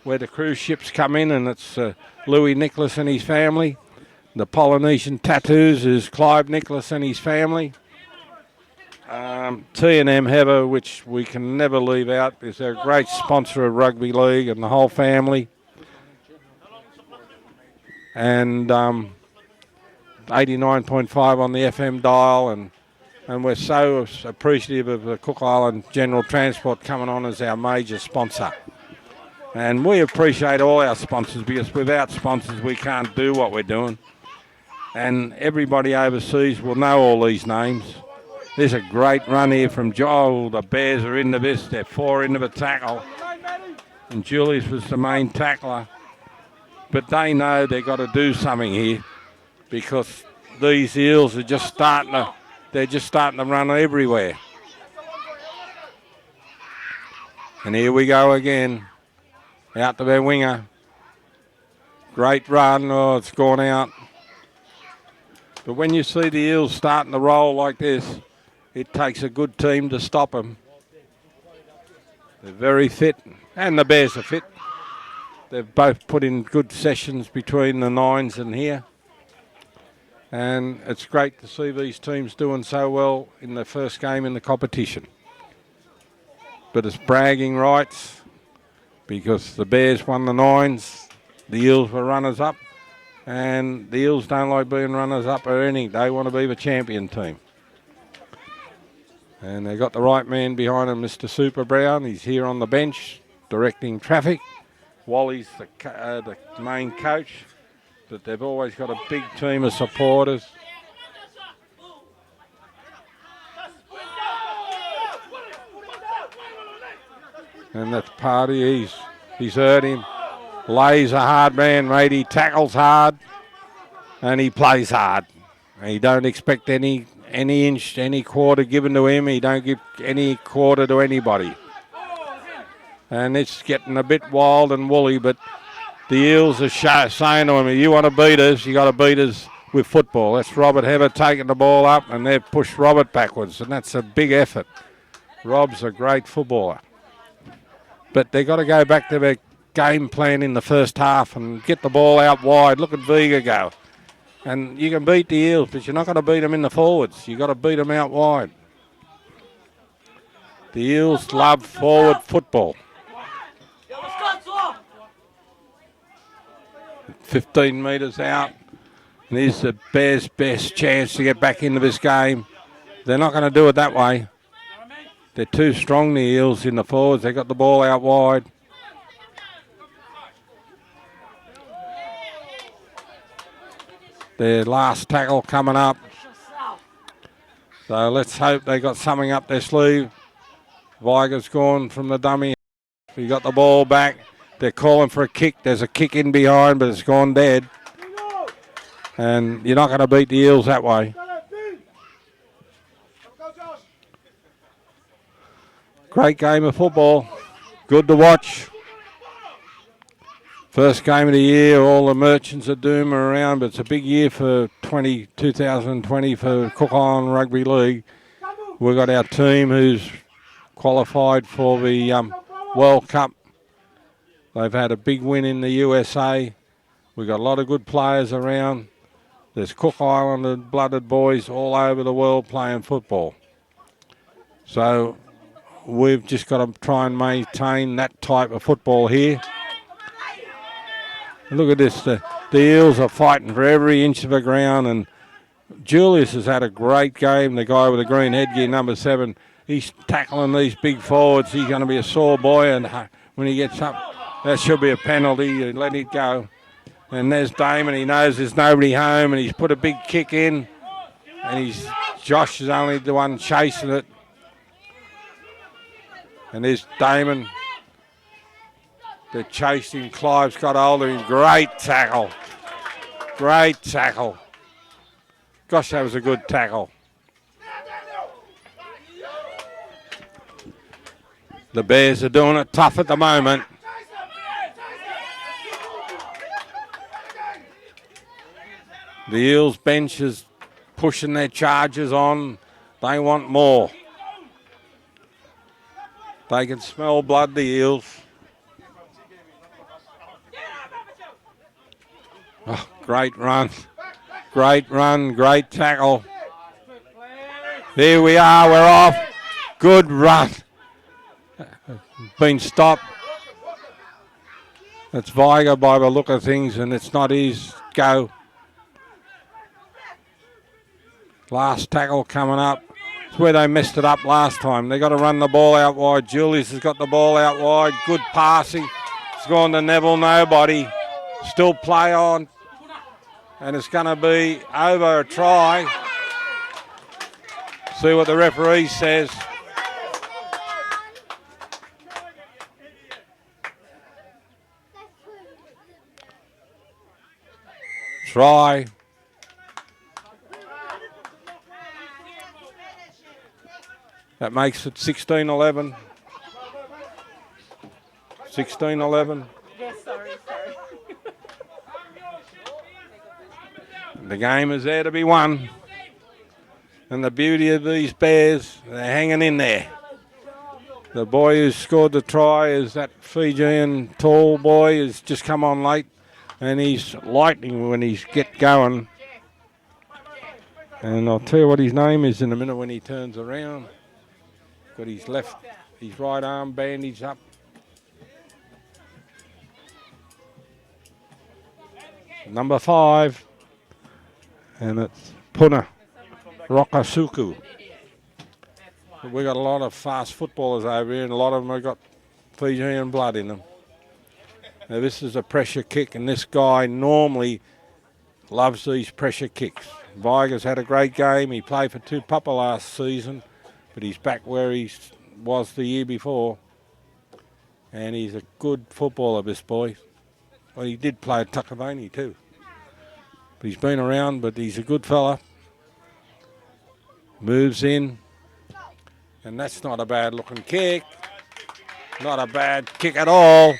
Speaker 1: where the cruise ships come in, and it's Louis Nicholas and his family. The Polynesian Tattoos is Clive Nicholas and his family. T&M Heather, which we can never leave out, is a great sponsor of Rugby League and the whole family. And 89.5 on the FM dial, and we're so appreciative of the Cook Island General Transport coming on as our major sponsor. And we appreciate all our sponsors, because without sponsors we can't do what we're doing. And everybody overseas will know all these names. There's a great run here from Joel. The Bears are into this. They're 4 into the tackle. And Julius was the main tackler. But they know they've got to do something here, because these Eels are just starting to run everywhere. And here we go again. Out to their winger. Great run. Oh, it's gone out. But when you see the Eels starting to roll like this, it takes a good team to stop them. They're very fit, and the Bears are fit. They've both put in good sessions between the nines and here. And it's great to see these teams doing so well in the first game in the competition. But it's bragging rights, because the Bears won the nines, the Eels were runners-up, and the Eels don't like being runners-up or anything. They want to be the champion team. And they got the right man behind him, Mr. Super Brown. He's here on the bench directing traffic. Wally's the main coach, but they've always got a big team of supporters. And that's Party. He's hurt him. Lay's a hard man, mate. He tackles hard and he plays hard. And he don't expect any inch, any quarter given to him. He don't give any quarter to anybody. And it's getting a bit wild and woolly, but the Eels are saying to him, if you want to beat us, you got to beat us with football. That's Robert Heather taking the ball up, and they've pushed Robert backwards, and that's a big effort. Rob's a great footballer. But they've got to go back to their game plan in the first half and get the ball out wide. Look at Vega go. And you can beat the Eels, but you're not going to beat them in the forwards. You've got to beat them out wide. The Eels love forward football. 15 metres out. And here's the Bears' best chance to get back into this game. They're not going to do it that way. They're too strong, the Eels, in the forwards. They got the ball out wide. Their last tackle coming up. So let's hope they got something up their sleeve. Viger's gone from the dummy. He got the ball back. They're calling for a kick. There's a kick in behind, but it's gone dead. And you're not going to beat the Eels that way. Great game of football. Good to watch. First game of the year, all the merchants of doom are around, but it's a big year for 2020 for Cook Island Rugby League. We've got our team who's qualified for the World Cup. They've had a big win in the USA. We've got a lot of good players around. There's Cook Island blooded boys all over the world playing football. So we've just got to try and maintain that type of football here. Look at this. The Eels are fighting for every inch of the ground, and Julius has had a great game. The guy with the green headgear, number 7, he's tackling these big forwards. He's going to be a sore boy, and when he gets up, that should be a penalty. Let it go. And there's Damon. He knows there's nobody home, and he's put a big kick in, and Josh is only the one chasing it. And there's Damon. They're chasing. Clive's got hold of him. Great tackle. Great tackle. Gosh, that was a good tackle. The Bears are doing it tough at the moment. The Eels bench is pushing their charges on. They want more. They can smell blood, the Eels. Oh, great run. Great run, great tackle. There we are, we're off. Good run. Been stopped. It's Viger by the look of things, and it's not his go. Last tackle coming up. It's where they messed it up last time. They got to run the ball out wide. Julius has got the ball out wide. Good passing. It's gone to Neville, nobody. Still play on. And it's going to be over a try. See what the referee says. Try. That makes it 16-11. 16-11.
Speaker 2: Yes, sorry.
Speaker 1: The game is there to be won. And the beauty of these Bears, they're hanging in there. The boy who scored the try is that Fijian tall boy who's just come on late. And he's lightning when he's get going. And I'll tell you what his name is in a minute when he turns around. Got his right arm bandaged up. Number 5. And it's Puna Rokasuku. We've got a lot of fast footballers over here, and a lot of them have got Fijian blood in them. Now this is a pressure kick, and this guy normally loves these pressure kicks. Viger's had a great game. He played for Tupapa last season, but he's back where he was the year before. And he's a good footballer, this boy. Well, he did play at Takavani too. But he's been around, but he's a good fella. Moves in. And that's not a bad looking kick. Not a bad kick at all.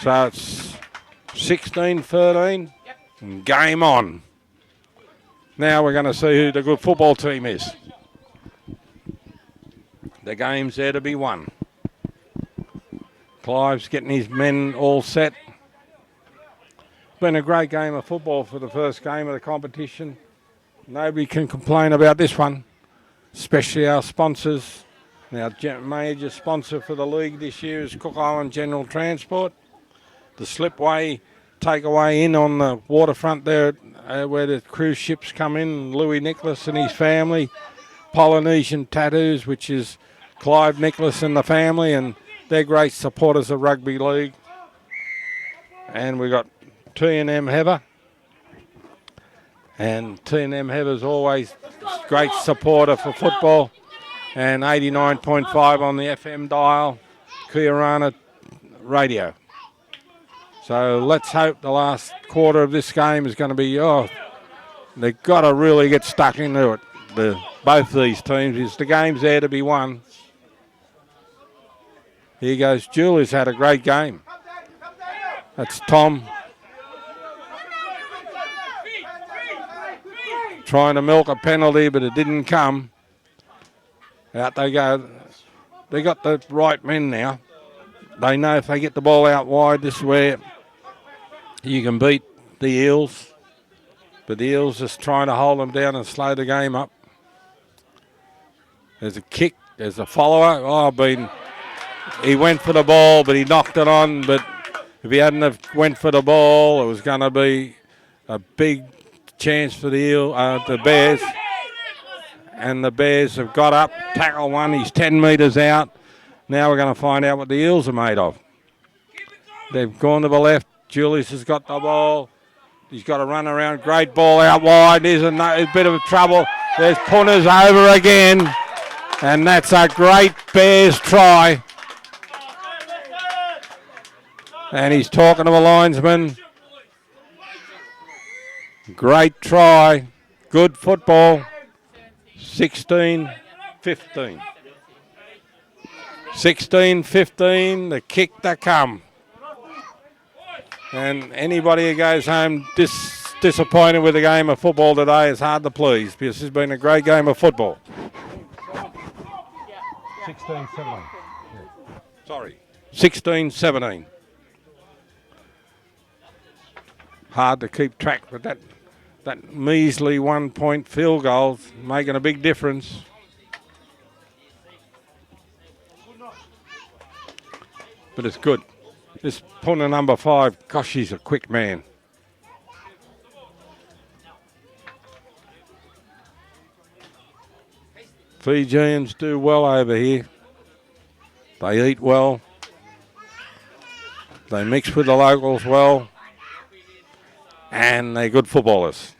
Speaker 1: So it's 16-13. And game on. Now we're going to see who the good football team is. The game's there to be won. Clive's getting his men all set. Been a great game of football for the first game of the competition. Nobody can complain about this one, especially our sponsors. Our major sponsor for the league this year is Cook Island General Transport. The slipway takeaway in on the waterfront there where the cruise ships come in, Louis Nicholas and his family. Polynesian Tattoos, which is Clive Nicholas and the family, and they're great supporters of rugby league. And we got T&M Heather. And T&M Heather's always great supporter for football. And 89.5 on the FM dial, Kiorana radio. So let's hope the last quarter of this game is going to be, they've got to really get stuck into it. Both these teams, the game's there to be won. Here goes Julie's had a great game. That's Tom. Trying to milk a penalty, but it didn't come. Out they go. They got the right men now. They know if they get the ball out wide, this is where you can beat the Eels. But the Eels just trying to hold them down and slow the game up. There's a kick. There's a follower. He went for the ball, but he knocked it on. But if he hadn't have went for the ball, it was going to be a big chance for the Bears. And the Bears have got up, tackle one. He's 10 metres out. Now we're going to find out what the Eels are made of. They've gone to the left. Julius has got the ball. He's got to run around. Great ball out wide. There's a bit of trouble. There's punters over again. And that's a great Bears try. And he's talking to the linesman. Great try. Good football. 16-15. 16-15, the kick to come. And anybody who goes home disappointed with the game of football today is hard to please, because this has been a great game of football. 16-17. Sorry, 16-17. Hard to keep track, but that measly 1 point field goal's making a big difference. But it's good. This punter number 5, gosh, he's a quick man. Fijians do well over here. They eat well. They mix with the locals well. And they're good footballers.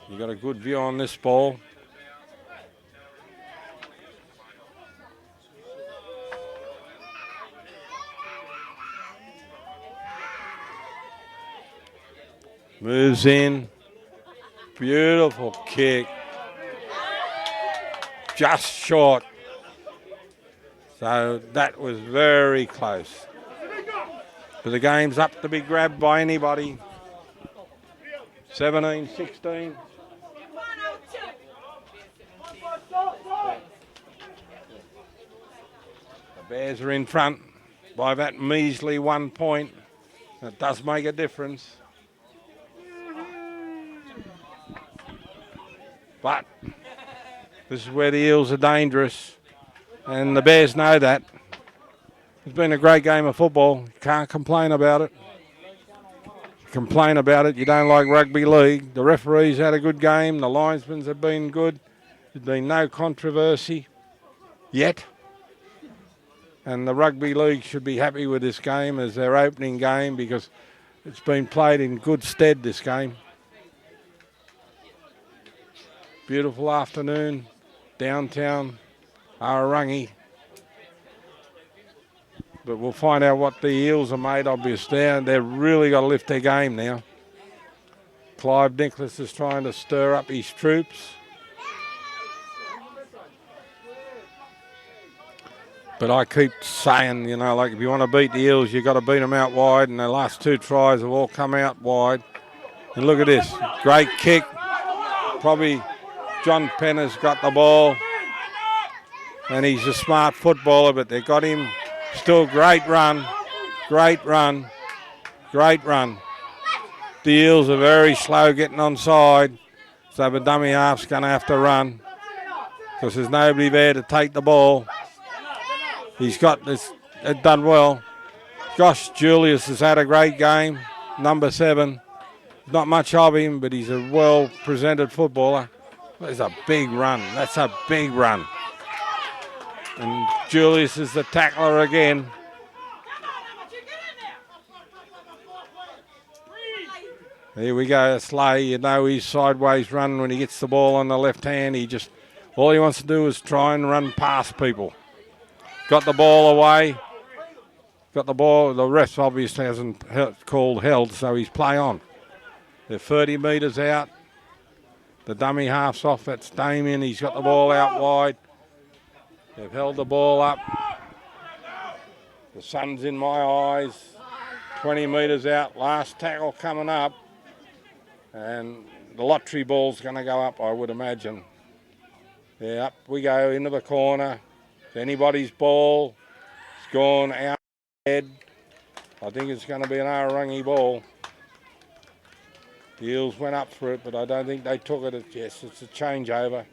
Speaker 1: You got a good view on this ball. Moves in. Beautiful kick. Just short. So that was very close. But the game's up to be grabbed by anybody. 17-16. The Bears are in front by that measly 1 point. That does make a difference. But this is where the Eels are dangerous, and the Bears know that. It's been a great game of football. You can't complain about it. Complain about it, you don't like rugby league. The referees had a good game. The linesmen have been good. There's been no controversy yet. And the rugby league should be happy with this game as their opening game, because it's been played in good stead, this game. Beautiful afternoon, downtown Arorangi. But we'll find out what the Eels are made of this there. They've really got to lift their game now. Clive Nicholas is trying to stir up his troops. But I keep saying, you know, like if you want to beat the Eels, you've got to beat them out wide. And the last 2 tries have all come out wide. And look at this. Great kick. Probably John Penn has got the ball. And he's a smart footballer, but they got him. Still great run. Great run. Great run. The Eels are very slow getting onside. So the dummy half's going to have to run, because there's nobody there to take the ball. He's got this done well. Gosh, Julius has had a great game. Number 7. Not much of him, but he's a well-presented footballer. There's a big run. That's a big run. And Julius is the tackler again. Here we go, Slay. You know he's sideways run when he gets the ball on the left hand. All he wants to do is try and run past people. Got the ball away. Got the ball. The ref obviously hasn't called held, so he's play on. They're 30 metres out. The dummy half's off. That's Damien. He's got the ball out wide. They've held the ball up. The sun's in my eyes. 20 metres out. Last tackle coming up. And the lottery ball's going to go up, I would imagine. Yeah, up we go into the corner. It's anybody's ball. It's gone out head. I think it's going to be an Arorangi ball. The Eels went up for it, but I don't think they took it. Yes, it's a changeover.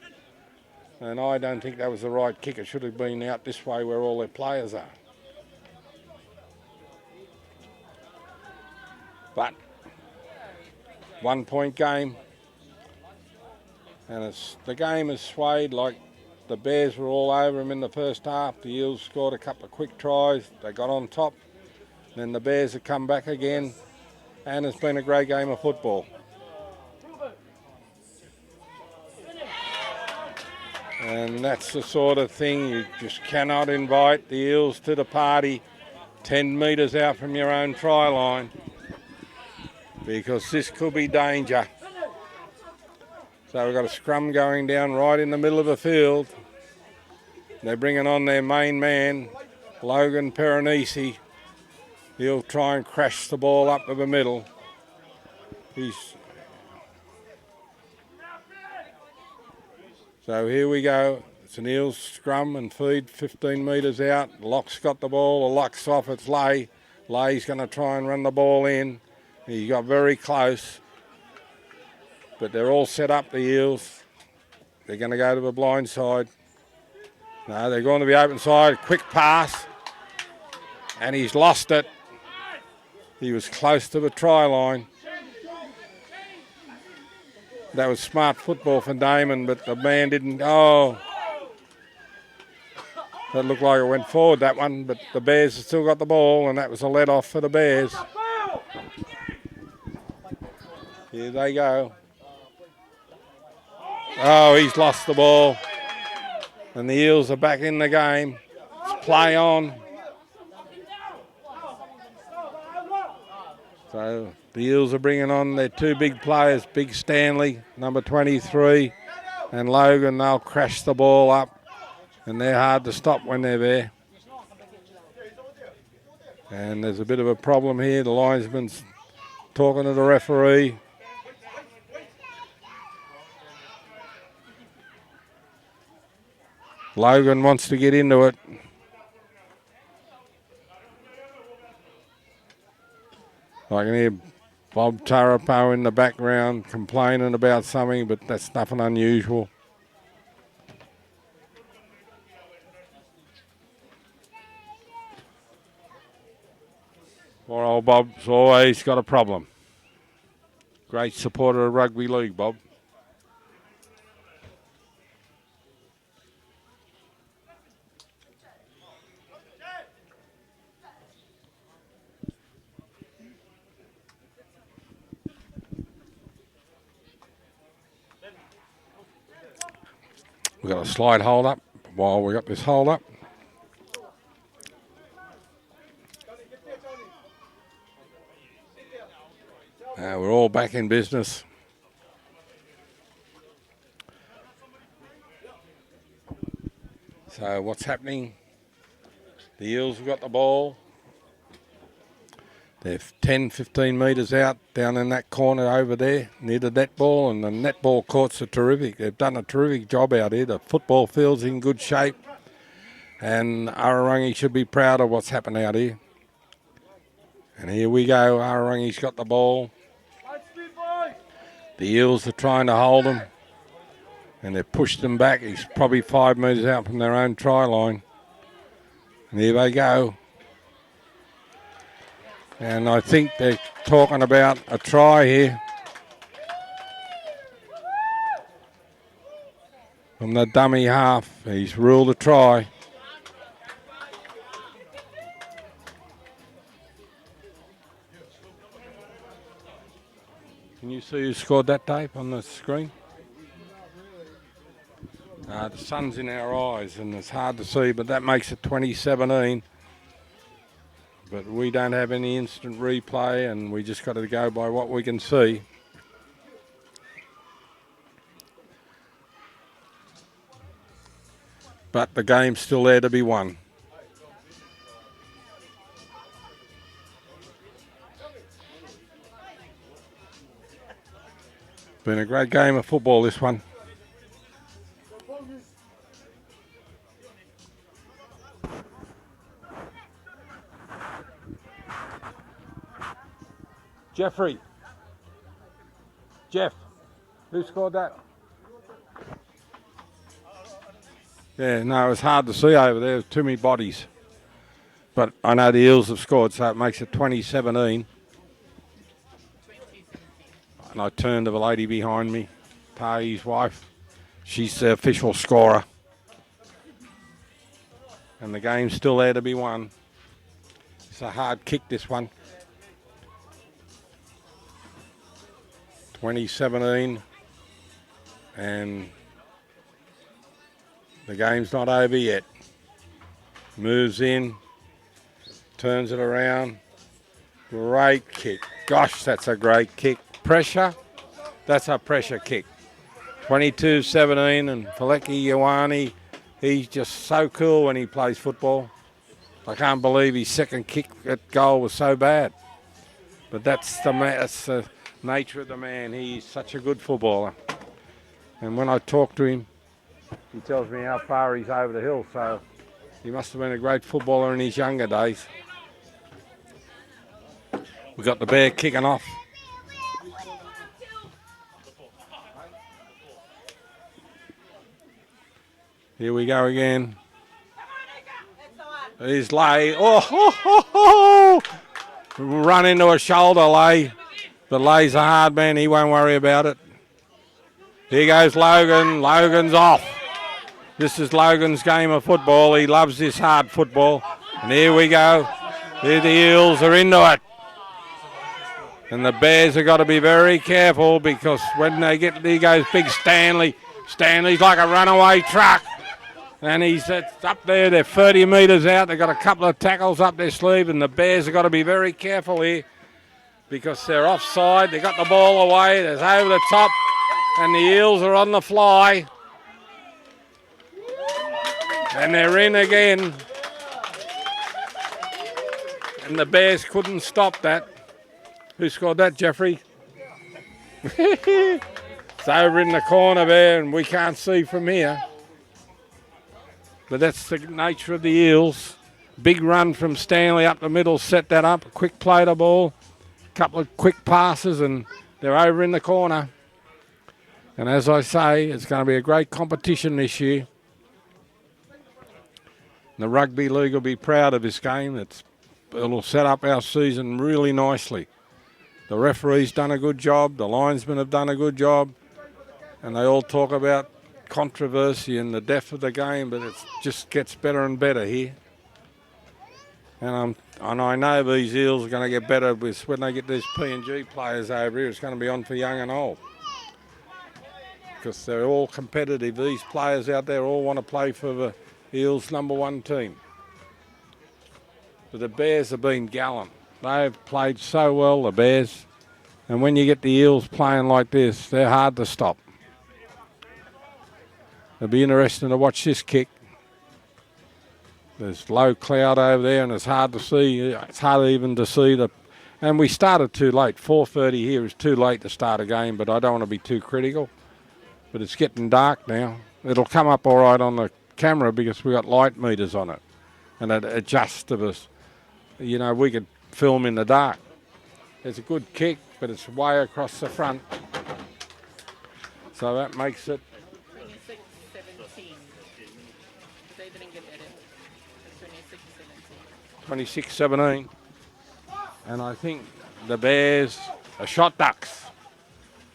Speaker 1: And I don't think that was the right kick. It should have been out this way where all their players are. But 1 point game. And the game has swayed like the Bears were all over them in the first half. The Eels scored a couple of quick tries. They got on top. Then the Bears have come back again. And it's been a great game of football. And that's the sort of thing you just cannot invite the Eels to the party 10 metres out from your own try line, because this could be danger. So we've got a scrum going down right in the middle of the field. They're bringing on their main man, Logan Peronisi. He'll try and crash the ball up to the middle. So here we go. It's an Eels scrum and feed 15 metres out. Locke's got the ball. The Locke's off. It's Lay. Lay's going to try and run the ball in. He got very close. But they're all set up, the Eels. They're going to go to the blind side. No, they're going to the open side. Quick pass. And he's lost it. He was close to the try line. That was smart football for Damon, but the man didn't. Oh, that looked like it went forward, that one, but the Bears have still got the ball, and that was a let off for the Bears. Here they go. Oh, he's lost the ball. And the Eels are back in the game. It's play on. So the Eels are bringing on their two big players, Big Stanley, number 23, and Logan. They'll crash the ball up, and they're hard to stop when they're there. And there's a bit of a problem here. The linesman's talking to the referee. Logan wants to get into it. I can hear Bob Tarapo in the background complaining about something, but that's nothing unusual. Poor old Bob's always got a problem. Great supporter of rugby league, Bob. We've got a slide hold up while we got this hold up. We're all back in business. So what's happening? The Eels have got the ball. They're 10, 15 metres out down in that corner over there near the netball, and the netball courts are terrific. They've done a terrific job out here. The football field's in good shape, and Arorangi should be proud of what's happened out here. And here we go. Arorangi's got the ball. The Eels are trying to hold him, and they've pushed him back. He's probably 5 metres out from their own try line. And here they go. And I think they're talking about a try here from the dummy half. He's ruled a try. Can you see who scored that, Dave, on the screen? The sun's in our eyes and it's hard to see, but that makes it 2017. But we don't have any instant replay, and we just got to go by what we can see. but the game's still there to be won. Been a great game of football, this one. Jeffrey. Jeff. Who scored that? Yeah, no, it was hard to see over there. There was too many bodies. But I know the Eels have scored, so it makes it 2017. And I turned to the lady behind me, Pai's wife. She's the official scorer. And the game's still there to be won. It's a hard kick, this one. 2017. And the game's not over yet. Moves in. Turns it around. Great kick. Gosh, that's a great kick. Pressure. That's a pressure kick. 22-17, and Faleki Ioane, he's just so cool when he plays football. I can't believe his second kick at goal was so bad. But that's the nature of the man. He's such a good footballer. And when I talk to him, he tells me how far he's over the hill. So he must have been a great footballer in his younger days. We've got the Bear kicking off. Here we go again. Here's Lay. Oh. Run into a shoulder, Lay. But Lay's a hard man. He won't worry about it. Here goes Logan. Logan's off. This is Logan's game of football. He loves this hard football. And here we go. Here the Eels are into it. And the Bears have got to be very careful because when they get, there goes big Stanley. Stanley's like a runaway truck. And he's up there, they're 30 metres out. They've got a couple of tackles up their sleeve, and the Bears have got to be very careful here because they're offside. They got the ball away. There's over the top, and the Eels are on the fly. And they're in again. And the Bears couldn't stop that. Who scored that, Jeffrey? It's over in the corner there, and we can't see from here. But that's the nature of the Eels. Big run from Stanley up the middle, set that up. A quick play the ball, couple of quick passes, and they're over in the corner. And as I say, it's going to be a great competition this year. The Rugby League will be proud of this game. It'll set up our season really nicely. The referee's done a good job. The linesmen have done a good job. And they all talk about controversy and the depth of the game, but it just gets better and better here. And I know these Eels are going to get better when they get these PNG players over here. It's going to be on for young and old because they're all competitive. These players out there all want to play for the Eels' #1 team. But the Bears have been gallant. They've played so well, the Bears. And when you get the Eels playing like this, they're hard to stop. It'll be interesting to watch this kick. There's low cloud over there, and it's hard to see. It's hard even to see the. And we started too late. 4:30 here is too late to start a game, but I don't want to be too critical. But it's getting dark now. It'll come up all right on the camera because we got light meters on it, and it adjusts to us. You know, we could film in the dark. It's a good kick, but it's way across the front, so that makes it. 26-17. And I think the Bears are shot ducks.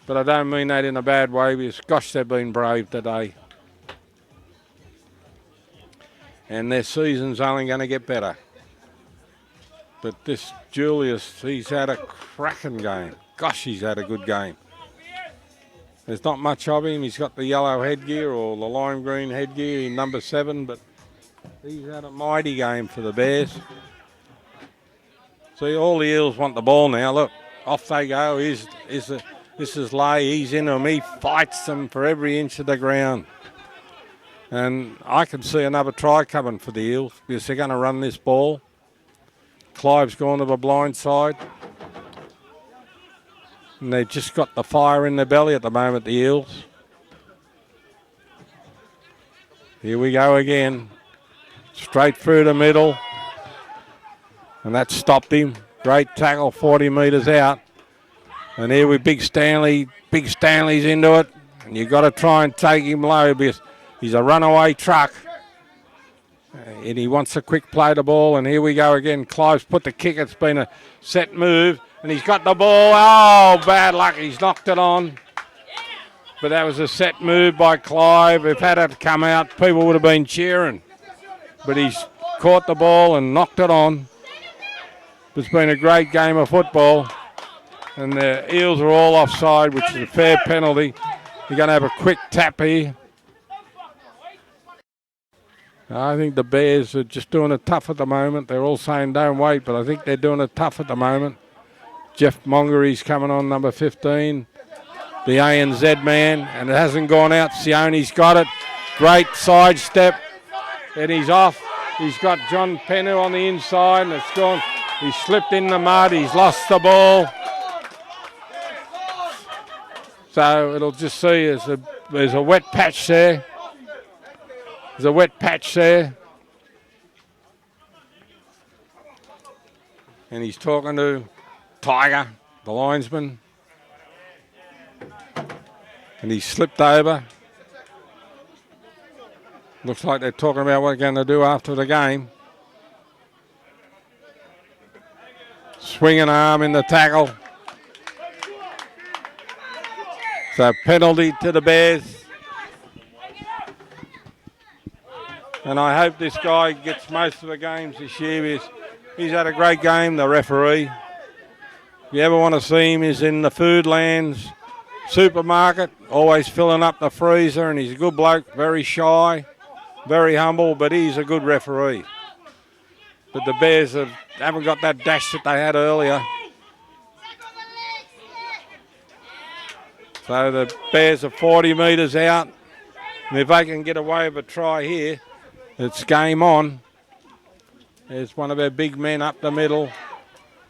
Speaker 1: But I don't mean that in a bad way because, gosh, they've been brave today. And their season's only going to get better. But this Julius, he's had a cracking game. Gosh, he's had a good game. There's not much of him. He's got the yellow headgear or the lime green headgear in number 7, but he's had a mighty game for the Bears. See, all the Eels want the ball now. Look, off they go. This is Lay. He's into him. He fights them for every inch of the ground. And I can see another try coming for the Eels because they're going to run this ball. Clive's gone to the blind side. And they've just got the fire in their belly at the moment, the Eels. Here we go again. Straight through the middle. And that stopped him. Great tackle, 40 metres out. And here with Big Stanley. Big Stanley's into it. And you've got to try and take him low because he's a runaway truck. And he wants a quick play the ball. And here we go again. Clive's put the kick. It's been a set move. And he's got the ball. Oh, bad luck. He's knocked it on. But that was a set move by Clive. If had it come out, people would have been cheering. But he's caught the ball and knocked it on. It's been a great game of football. And the Eels are all offside, which is a fair penalty. You're going to have a quick tap here. I think the Bears are just doing it tough at the moment. They're all saying don't wait, but I think they're doing it tough at the moment. Jeff Mongery's coming on, number 15. The ANZ man, and it hasn't gone out. Sione's got it. Great sidestep. And he's off. He's got John Pennu on the inside, and it's gone. He slipped in the mud. He's lost the ball. So it'll just see there's a wet patch there. There's a wet patch there. And he's talking to Tiger, the linesman. And he slipped over. Looks like they're talking about what they're going to do after the game. Swinging arm in the tackle. So penalty to the Bears. And I hope this guy gets most of the games this year. He's had a great game, the referee. If you ever want to see him, he's in the Foodlands supermarket, always filling up the freezer, and he's a good bloke, very shy, very humble, but he's a good referee. But the Bears haven't got that dash that they had earlier. So the Bears are 40 metres out. And if they can get away with a try here, it's game on. There's one of our big men up the middle.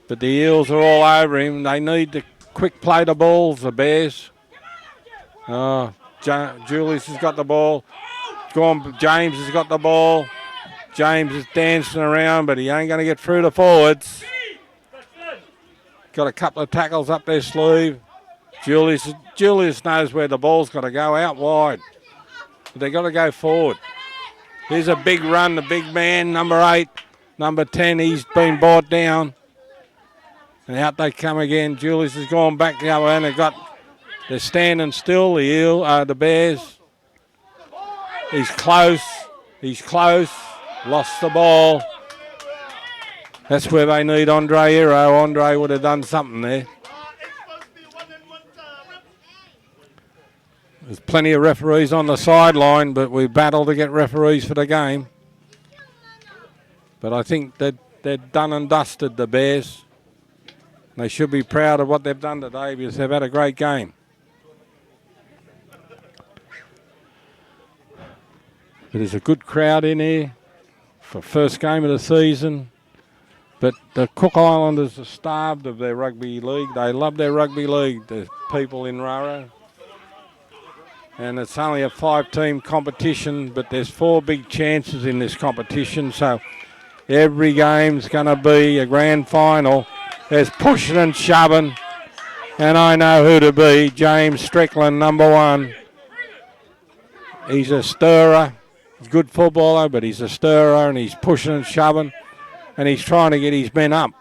Speaker 1: But the Eels are all over him. They need to quick play the balls, the Bears. Oh, Julius has got the ball. James has got the ball. James is dancing around, but he ain't going to get through the forwards. Got a couple of tackles up their sleeve. Julius knows where the ball's got to go, out wide. But they've got to go forward. Here's a big run, the big man, number 8, number 10. He's been brought down. And out they come again. Julius has gone back the other end. They're standing still, the Bears. He's close. Lost the ball. That's where they need Andre Hero. Andre would have done something there. There's plenty of referees on the sideline, but we battle to get referees for the game. But I think that they're done and dusted, the Bears. They should be proud of what they've done today because they've had a great game. But there's a good crowd in here for first game of the season. But the Cook Islanders are starved of their rugby league. They love their rugby league, the people in Raro. And it's only a 5-team competition, but there's 4 big chances in this competition. So every game's going to be a grand final. There's pushing and shoving. And I know who to be. James Strickland, number 1. He's a stirrer. He's a good footballer, but he's a stirrer, and he's pushing and shoving. And he's trying to get his men up.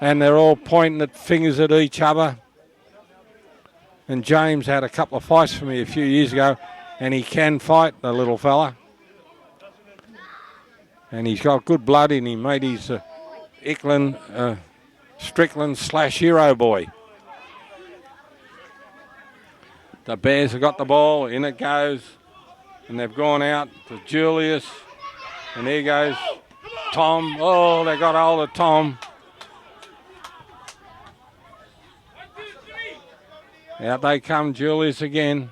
Speaker 1: And they're all pointing at fingers at each other. And James had a couple of fights for me a few years ago, and he can fight, the little fella. And he's got good blood in him, mate. He's a Strickland / hero boy. The Bears have got the ball, in it goes, and they've gone out to Julius, and here goes Tom. Oh, they got hold of Tom. Out they come, Julius again.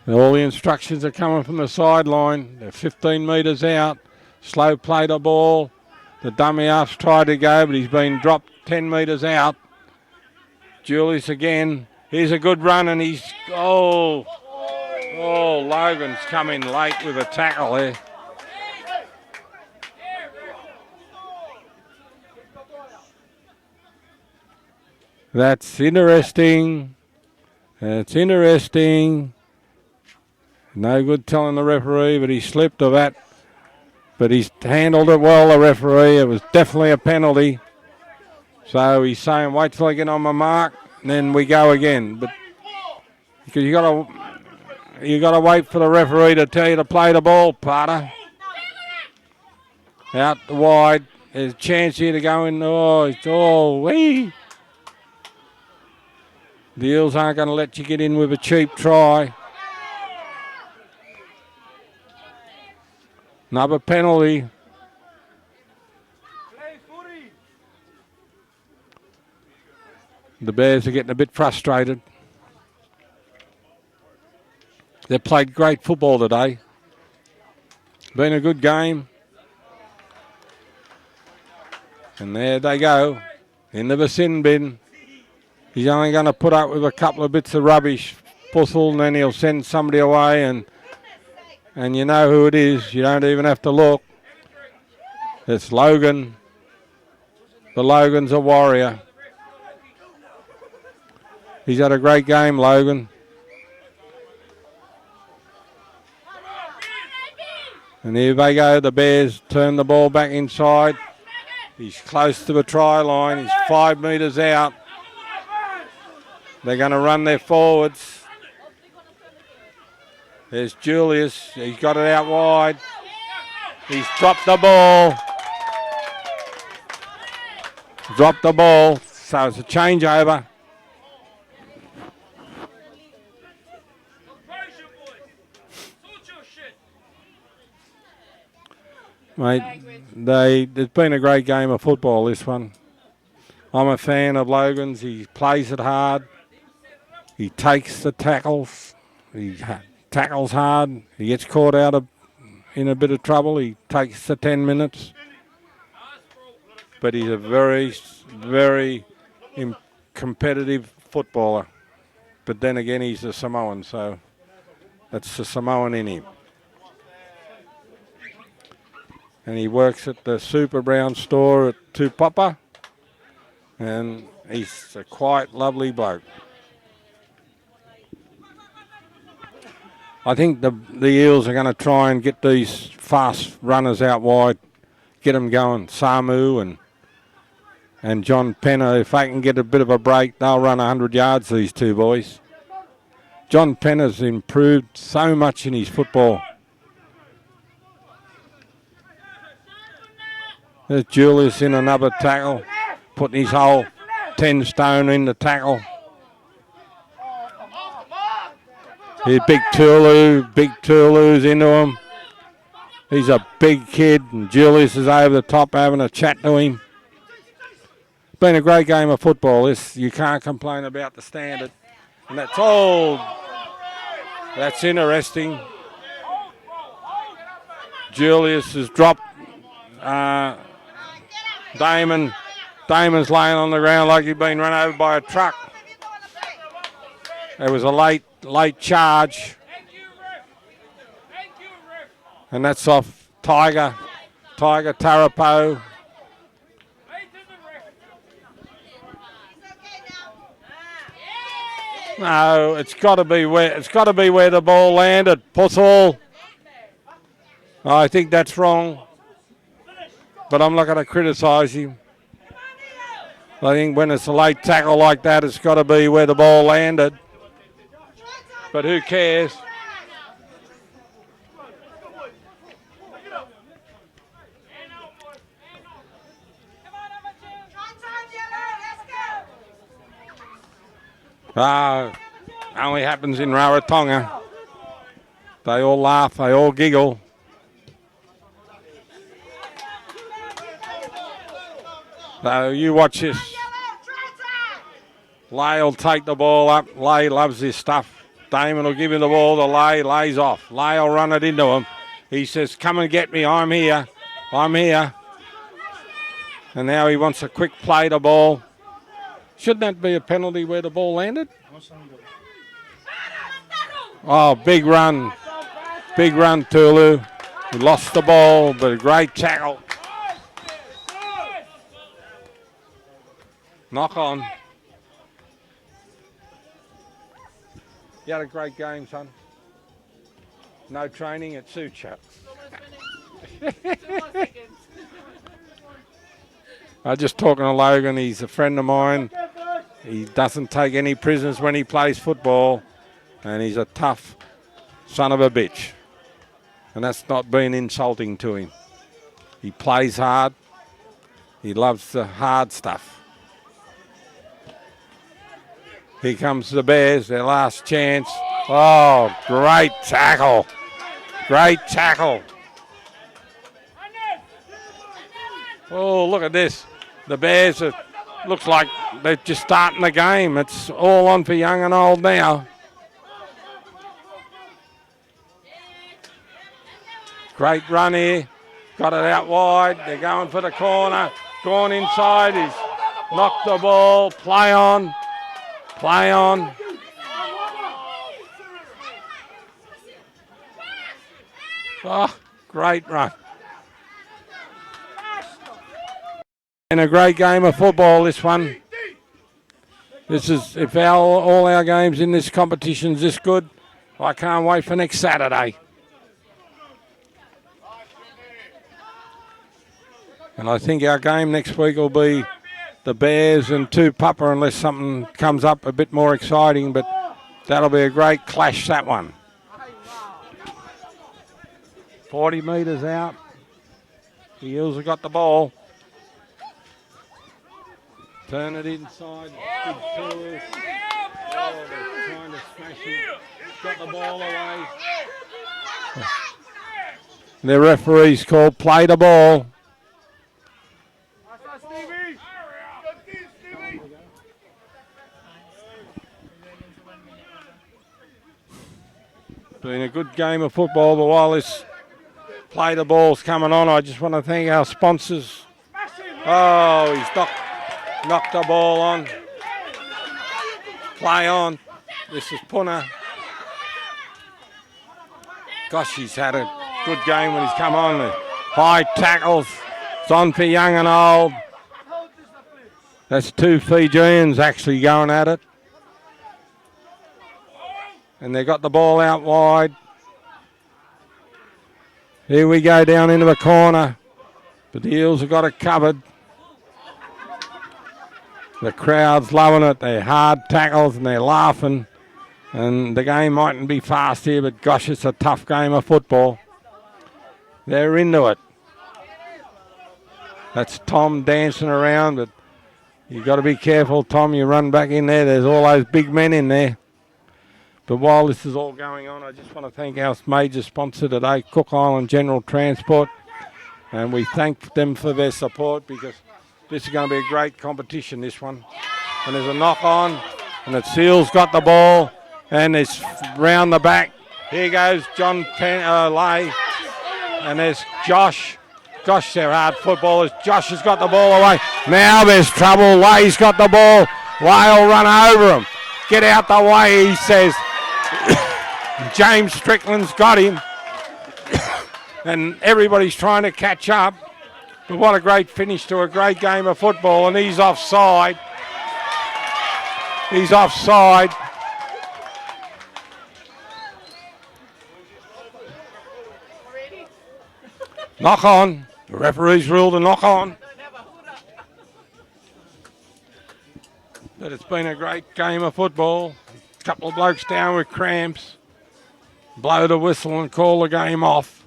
Speaker 1: All the instructions are coming from the sideline. They're 15 metres out. Slow play the ball. The dummy half's tried to go, but he's been dropped 10 metres out. Julius again. Here's a good run, and he's... Oh, Logan's come in late with a tackle there. That's interesting. That's interesting. No good telling the referee, but he slipped of that. But he's handled it well, the referee. It was definitely a penalty. So he's saying, wait till I get on my mark, and then we go again. But because you gotta wait for the referee to tell you to play the ball, Parter. Out wide. There's a chance here to go in. Wee. The Eels aren't going to let you get in with a cheap try. Another penalty. The Bears are getting a bit frustrated. They've played great football today. Been a good game. And there they go. Into the sin bin. He's only going to put up with a couple of bits of rubbish, Puzzle, and then he'll send somebody away, and you know who it is. You don't even have to look. It's Logan. The Logan's a warrior. He's had a great game, Logan. And here they go. The Bears turn the ball back inside. He's close to the try line. He's 5 metres out. They're going to run their forwards. There's Julius. He's got it out wide. He's dropped the ball. Dropped the ball. So it's a changeover. Mate, there's been a great game of football, this one. I'm a fan of Logan's. He plays it hard. He takes the tackles. He tackles hard. He gets caught out in a bit of trouble. He takes the 10 minutes. But he's a very, very competitive footballer. But then again, he's a Samoan, so that's the Samoan in him. And he works at the Super Brown store at Tupapa. And he's a quite lovely bloke. I think the Eels are going to try and get these fast runners out wide, get them going. Samu and John Penner, if they can get a bit of a break, they'll run 100 yards, these two boys. John Penner's improved so much in his football. There's Julius in another tackle, putting his whole 10 stone in the tackle. Here's Big Tulu's into him. He's a big kid, and Julius is over the top having a chat to him. It's been a great game of football. You can't complain about the standard. And that's all. That's interesting. Julius has dropped Damon. Damon's laying on the ground like he'd been run over by a truck. It was a late charge. And that's off Tiger Tarapo. No, it's got to be where the ball landed. Puzzle. I think that's wrong. But I'm not going to criticise him. I think when it's a late tackle like that, it's got to be where the ball landed. But who cares? Only happens in Rarotonga. They all laugh, they all giggle. So you watch this. Lay will take the ball up. Lay loves this stuff. Damon will give him the ball to Lay. Lay's off. Lay will run it into him. He says, come and get me. I'm here. I'm here. And now he wants a quick play to ball. Shouldn't that be a penalty where the ball landed? Oh, big run. Big run, Tulu. He lost the ball, but a great tackle. Knock on. You had a great game, son. No training, it suits you. I was just talking to Logan. He's a friend of mine. He doesn't take any prisoners when he plays football, and he's a tough son of a bitch. And that's not being insulting to him. He plays hard. He loves the hard stuff. Here comes the Bears, their last chance. Oh, great tackle. Great tackle. Oh, look at this. The Bears, looks like they're just starting the game. It's all on for young and old now. Great run here. Got it out wide. They're going for the corner. Gone inside. He's knocked the ball. Play on. Play on. Oh, great run. And a great game of football, this one. This is, if all our games in this competition's this good, I can't wait for next Saturday. And I think our game next week will be the Bears and Tupapa, unless something comes up a bit more exciting, but that'll be a great clash, that one. 40 metres out. The Eels have got the ball. Turn it inside. Big Tours. Oh, they're trying to smash it. Got the ball away. The referee's called play the ball. Been a good game of football, but while this play the ball's coming on, I just want to thank our sponsors. Oh, he's knocked the ball on. Play on. This is Puna. Gosh, he's had a good game when he's come on. The high tackles. It's on for young and old. That's two Fijians actually going at it. And they got the ball out wide. Here we go down into the corner. But the Eels have got it covered. The crowd's loving it. They're hard tackles and they're laughing. And the game mightn't be fast here, but gosh, it's a tough game of football. They're into it. That's Tom dancing around, but you've got to be careful, Tom. You run back in there. There's all those big men in there. But while this is all going on, I just want to thank our major sponsor today, Cook Island General Transport. And we thank them for their support because this is going to be a great competition, this one. And there's a knock on, and it's Eels got the ball, and it's round the back. Here goes John Lay, and there's Josh. Gosh, they're hard footballers. Josh has got the ball away. Now there's trouble. Lay's got the ball. Lay will run over him. Get out the way, he says. James Strickland's got him. And everybody's trying to catch up. But what a great finish to a great game of football. And he's offside. He's offside. Knock on. The referee's ruled a knock on. But it's been a great game of football. A couple of blokes down with cramps. Blow the whistle and call the game off.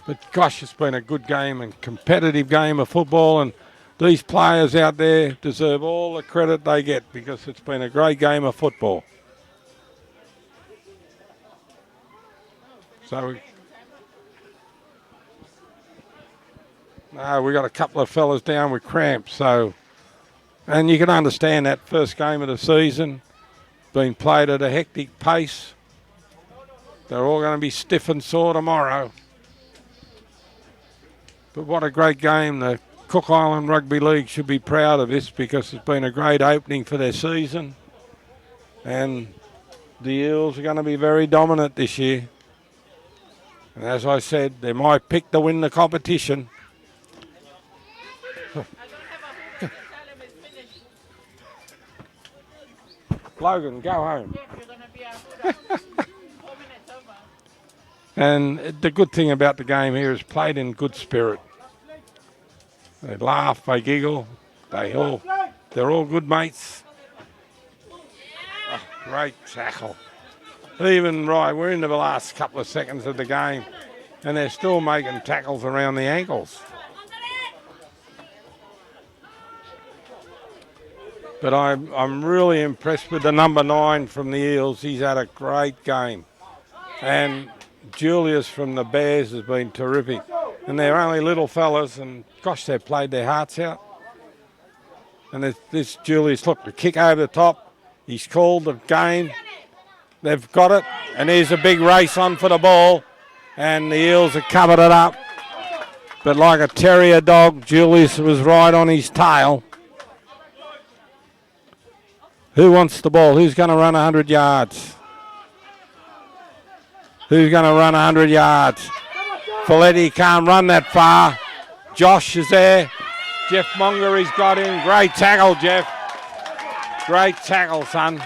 Speaker 1: But gosh, it's been a good game and competitive game of football, and these players out there deserve all the credit they get because it's been a great game of football. So we got a couple of fellas down with cramps, so, and you can understand that first game of the season. been played at a hectic pace. They're all going to be stiff and sore tomorrow. But what a great game. The Cook Island Rugby League should be proud of this because it's been a great opening for their season. And the Eels are going to be very dominant this year. And as I said, they might pick to win the competition. Logan, go home. And the good thing about the game here is played in good spirit. They laugh, they giggle, they're all good mates. Oh, great tackle. Even right, we're into the last couple of seconds of the game and they're still making tackles around the ankles. But I'm really impressed with the number 9 from the Eels. He's had a great game. And Julius from the Bears has been terrific. And they're only little fellas, and gosh, they've played their hearts out. And this Julius, look, the kick over the top. He's called the game. They've got it. And there's a big race on for the ball. And the Eels have covered it up. But like a terrier dog, Julius was right on his tail. Who wants the ball? Who's going to run 100 yards? Who's going to run 100 yards? Folletti can't run that far. Josh is there. Jeff Monger, he's got in. Great tackle, Jeff. Great tackle, son.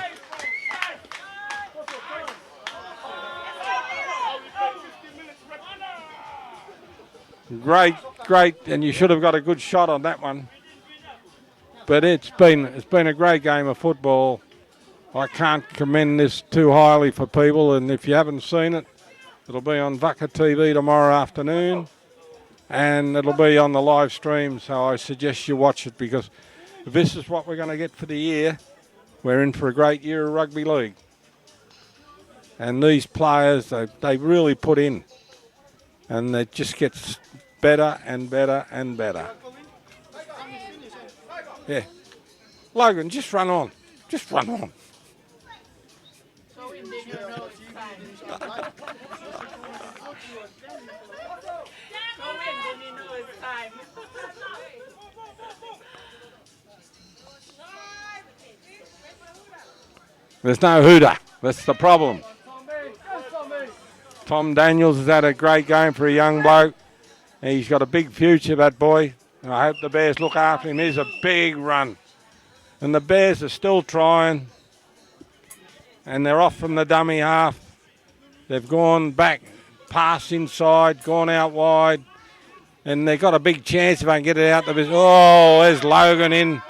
Speaker 1: Great, and you should have got a good shot on that one. But it's been a great game of football. I can't commend this too highly for people, and if you haven't seen it, it'll be on Vaka TV tomorrow afternoon, and it'll be on the live stream, so I suggest you watch it, because if this is what we're going to get for the year, we're in for a great year of rugby league. And these players, they really put in, and it just gets better and better and better. Yeah. Logan, just run on. Just run on. There's no hooter. That's the problem. Tom Daniels has had a great game for a young bloke. He's got a big future, that boy. And I hope the Bears look after him. Here's a big run. And the Bears are still trying. And they're off from the dummy half. They've gone back, pass inside, gone out wide. And they've got a big chance if they can get it out. Oh, there's Logan in.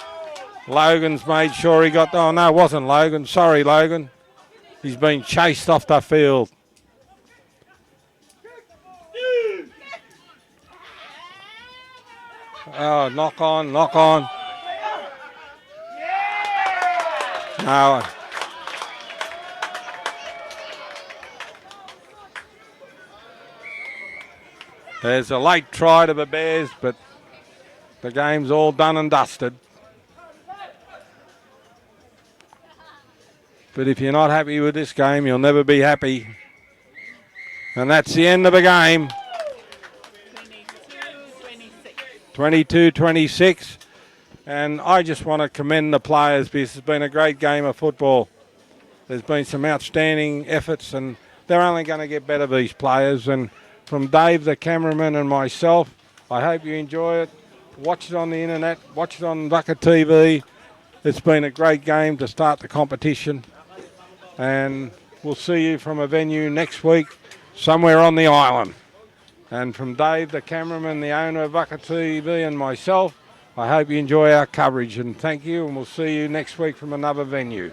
Speaker 1: Logan's made sure he got... Oh, no, it wasn't Logan. Sorry, Logan. He's been chased off the field. Oh, knock on. No. There's a late try to the Bears, but the game's all done and dusted. But if you're not happy with this game, you'll never be happy. And that's the end of the game. 22-26. And I just want to commend the players because it's been a great game of football. There's been some outstanding efforts and they're only going to get better, these players. And from Dave, the cameraman, and myself, I hope you enjoy it. Watch it on the internet. Watch it on Vaka TV. It's been a great game to start the competition. And we'll see you from a venue next week somewhere on the island. And from Dave, the cameraman, the owner of Vaka TV, and myself, I hope you enjoy our coverage. And thank you, and we'll see you next week from another venue.